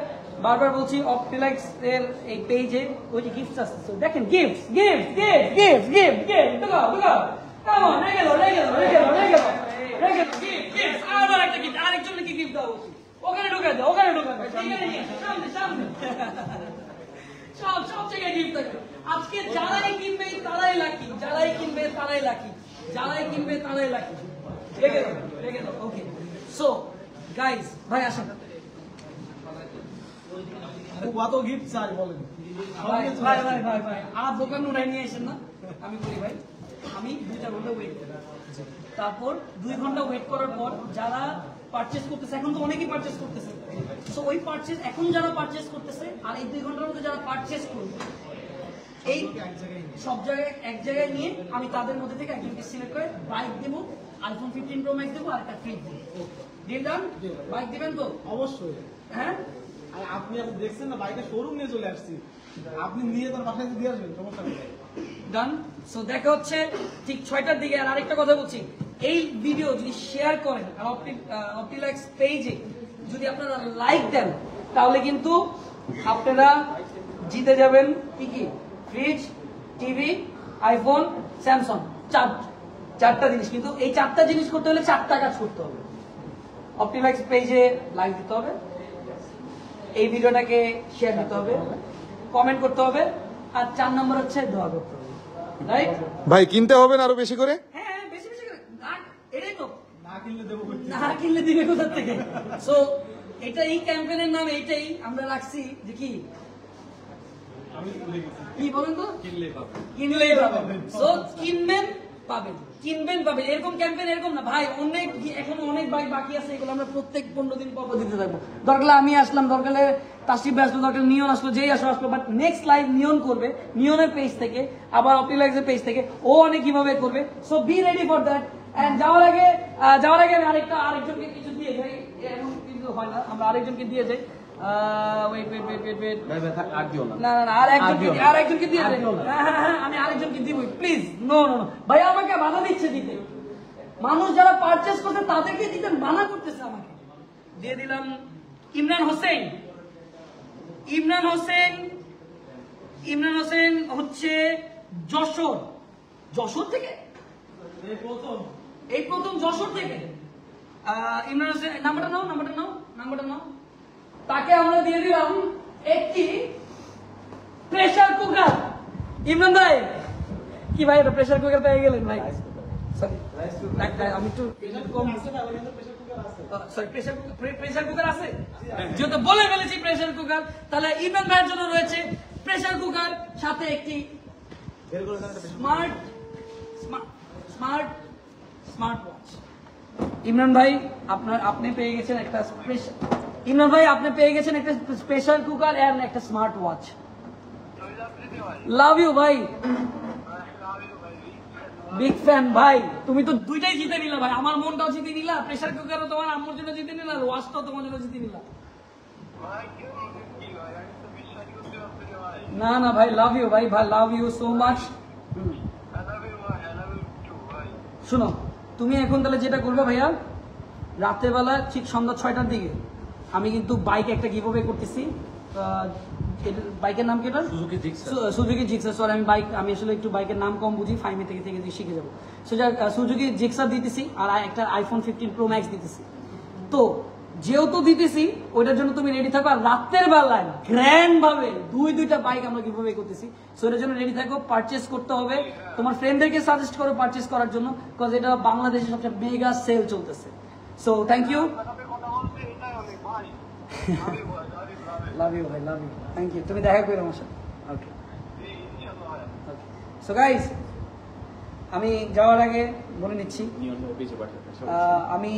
বারবার বলছি, অপটিলাক্স এর এই পেজে ওই যে গিফট আছে, So, দেখেন gift gift gift gift gift gift দেখাও দেখাও, কাম অন, রেগে গেল রেগে গেল রেগে গেল রেগে গেল রেগে গেল, গিফট গিফট, আবার একটা গিফট, আরেকজনকে গিফট দাও, ওখানে ঢুকে দাও, ওখানে ঢুকে দাও, এখানে নিয়ে আসো, সামনে সামনে, সব জায়গায় গিফট থাকবে। আজকে যারাই কিনবে তারাই লাকি, যারাই কিনবে তারাই লাকি, যারাই কিনবে তারাই লাকি। রেগে দাও, ওকে। সো গাইস, ভাই আসেন, কত গিফট চাই বলেন? ভাই ভাই ভাই ভাই ভাই আর দোকান উঠাই নিয়ে আসেন না, আমি বলি ভাই, আমি 2-4 ঘন্টা ওয়েট করি, তারপর 2 ঘন্টা ওয়েট করার পর যারা পারচেজ করতেছে, এখন তো অনেকেই পারচেজ করতেছে, সো ওই পারচেজ এখন যারা পারচেজ করতেছে আর এই 2 ঘন্টার মধ্যে যারা পারচেজ করবে, এই সব জায়গায় এক জায়গায় নিয়ে আমি তাদের মধ্যে থেকে একজনকে সিলেক্ট করে বাইক দেবো, আইফোন 15 প্রো ম্যাক্স দেবো আর একটা ফ্রি দেবো। Deal done? বাইক দিবেন তো? অবশ্যই। হ্যাঁ, আর আপনি দেখছেন না, বাইকের শোরুম নিয়ে চলে আসছি, আপনি নিয়ে তার বাসায় দিয়ে আসবেন, সমস্যা নেই। ডান। সো দেখা হচ্ছে ঠিক 6টার দিকে। আর আরেকটা কথা বলছি, এই ভিডিও যদি শেয়ার করেন আর অপটিলাক্স পেজে যদি আপনারা লাইক দেন, তাহলে কিন্তু আপনারা জিতে যাবেন কি কি, ফ্রিজ, টিভি, আইফোন, স্যামসাং, চারটা জিনিস। কিন্তু এই 4টা জিনিস করতে হলে 4টা কাজ করতে হবে। অপটিলাক্স পেজে লাইক দিতে হবে, এই ভিডিওটাকে শেয়ার দিতে হবে, কমেন্ট করতে হবে, আর 4 নম্বর হচ্ছে দোয়া করতে হবে, রাইট? ভাই কিনতে হবে না আরো বেশি করে? হ্যাঁ, বেশি বেশি করে, এটাই তো, না কিনলে দেবো কোথায়? না কিনলে দিবে কোথা থেকে? সো এটা, এই ক্যাম্পেইনের নাম এইটাই আমরা রাখছি যে কি, আমি ভুলে গেছি। কি বলেন তো, কিনলেই পাবে। কিনলেই পাবেন। সো কিনবেন পাবেন, কিনবেন পাবেন, এরকম ক্যাম্পেইন এরকম না ভাই, অনেক এখন অনেক বাইক বাকি আছে, এগুলো আমরা প্রত্যেক 15 দিন পর দিতে থাকবো। দরকার আমি আসলাম, দরকার তাসিফ আসলো, দরকার নিয়ন আসলো, যেই আসলো, বাট নেক্সট লাইভ নিয়ন করবে, নিয়নের পেজ থেকে, আবার অপটিলাক্সের পেজ থেকে, ও অনেক কিভাবে করবে। So be ready for that. And যাওয়ার আগে আমি আরেকজনকে কিছু দিয়ে যাই, এমন কিন্তু হয় না, আমরা আরেকজনকে দিয়ে যাই। ওয়েট না, আরেকজনকে দিয়ে যাই। হ্যাঁ, আমি আরেকজনকে দিব, প্লিজ। নো ভাই, আমাকে বাধা দিচ্ছে দিতে, মানুষ যারা পারচেজ করছে তাদেরকে দিতে মানা করতেছে আমাকে। দিয়ে দিলাম ইমরান হোসেন। ইমরান হোসেন হচ্ছে যশোর থেকে, এই প্রথম যশোর থেকে। ইমরান হোসেন, নাম্বারটা নাও। তাকে আমরা দিয়ে দিলাম একটি প্রেসার কুকার। ইমরান ভাই, কি ভাই, এটা প্রেসার কুকার পেয়ে গেলেন ভাই? সরি, আমি একটু কম, সরি, প্রেসার কুকার আছে, যেহেতু বলে ফেলেছি প্রেসার কুকার, তাহলে ইমরান ভাইয়ের জন্য রয়েছে প্রেসার কুকার, সাথে একটি স্মার্ট ওয়াচ। ইমরান ভাই, আপনি পেয়ে গেছেন একটা প্রেসার কুকার এন্ড একটা স্মার্ট ওয়াচ। লাভ ইউ ভাই, বিগ ফ্যান ভাই। তুমি তো দুইটাই জিতে নিলা ভাই, আমার মনটাও জিতে নিলা, প্রেসার কুকারও তোমার আম্মুর জন্য জিতে নিলা, ওয়াচটাও তোমার জন্য জিতে নিলা। না ভাই, লাভ ইউ ভাই, লাভ ইউ সো মাচ। শুনো, তুমি এখন তাহলে যেটা করবে ভাইয়া, রাতের বেলা ঠিক সন্ধ্যা 6টার দিকে আমি কিন্তু বাইক একটা গিভ অ্যাওয়ে করতেছি। বাইকের নাম কি? Suzuki Gixxer. সরি, আমি আসলে একটু বাইকের নাম কম বুঝি, 5 থেকে শিখে যাবো। সুজুকি জিক্সার দিতেছি আর একটা আইফোন 15 প্রো ম্যাক্স দিতেছি। তো যেহেতু দিতেছি, ওইটার জন্য তুমি রেডি থাকো। আর রাতের বেলায় গ্র্যান্ড ভাবে দুইটা বাইক আমরা গিভ অ্যাওয়ে করতেছি, সো এটার জন্য রেডি থাকো। পারচেস করতে হবে, তোমার ফ্রেন্ডদেরকে সাজেস্ট করো পারচেস করার জন্য, বিকজ এটা বাংলাদেশে সবচেয়ে মেগা সেল চলতেছে। So thank you, love you ভাই, লাভ ইউ, থ্যাংক ইউ। তুমি দেখা করো আমার সাথে, ওকে। সো গাইস, আমি যাওয়ার আগে বলে নিচ্ছি, আমি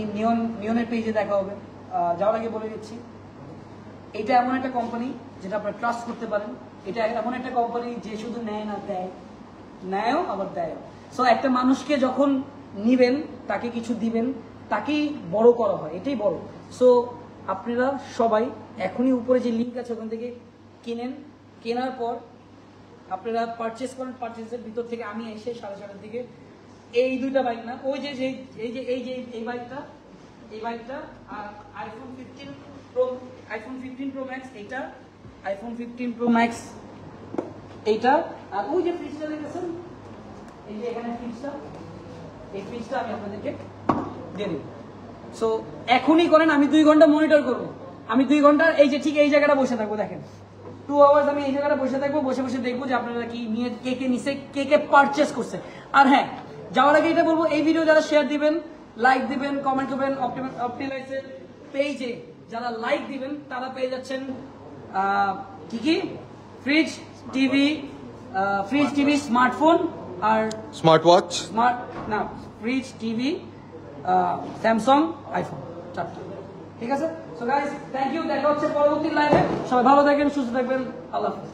নিয়নের পেজে দেখা হবে। যাওয়ার আগে বলে দিচ্ছি, এটা এমন একটা কোম্পানি যেটা আপনারা ট্রাস্ট করতে পারেন। এটা এমন একটা কোম্পানি যে শুধু নেয় না, নেয়ও আবার দেয়ও। সো একটা মানুষকে যখন নিবেন, তাকে কিছু দিবেন, তাকেই বড় করা হয়, এটাই বড়। সো আপনারা সবাই এখনই উপরে যে লিঙ্ক আছে ওখান থেকে কিনেন, কেনার পর আপনারা পারচেস করেন। পারচেসের ভিতর থেকে আমি এসে 7:30 দিকে এই দুইটা বাইক না, ওই যে এই বাইকটা এই বাইকটা, আর আইফোন 15 প্রো ম্যাক্স এইটা, আইফোন 15 প্রো ম্যাক্স এইটা, আর ওই যে ফ্রিজটা দেখতেছেন, এই যে এখানে ফ্রিজটা, এই ফ্রিজটা আমি আপনাদেরকে দিয়ে দিই। সো এখনই করেন, আমি 2 ঘন্টা মনিটর করবো, আমি 2 ঘন্টা এই যে ঠিক এই জায়গাটা বসে থাকবো, দেখেন 2 আওয়ার্স আমি এই জায়গাটা বসে থাকবো, বসে বসে দেখবো যে আপনারা কি নিয়ে কে কে নিছে, কে কে পারচেস করছে। আর হ্যাঁ, যাওয়ার আগে এটা বলবো, এই ভিডিও যারা শেয়ার দিবেন, লাইক দিবেন, কমেন্ট করবেন, অপটিমাইজের পেজে যারা লাইক দিবেন তারা পেয়ে যাচ্ছেন কি ফ্রিজ টিভি স্মার্টফোন আর smart watch, fridge TV Samsung iPhone 4টা। ঠিক আছে, সো গাইস থ্যাংক ইউ, দেখা হচ্ছে পরবর্তী লাইভে। সবাই ভালো থাকবেন, সুস্থ থাকবেন, আল্লাহ হাফেজ।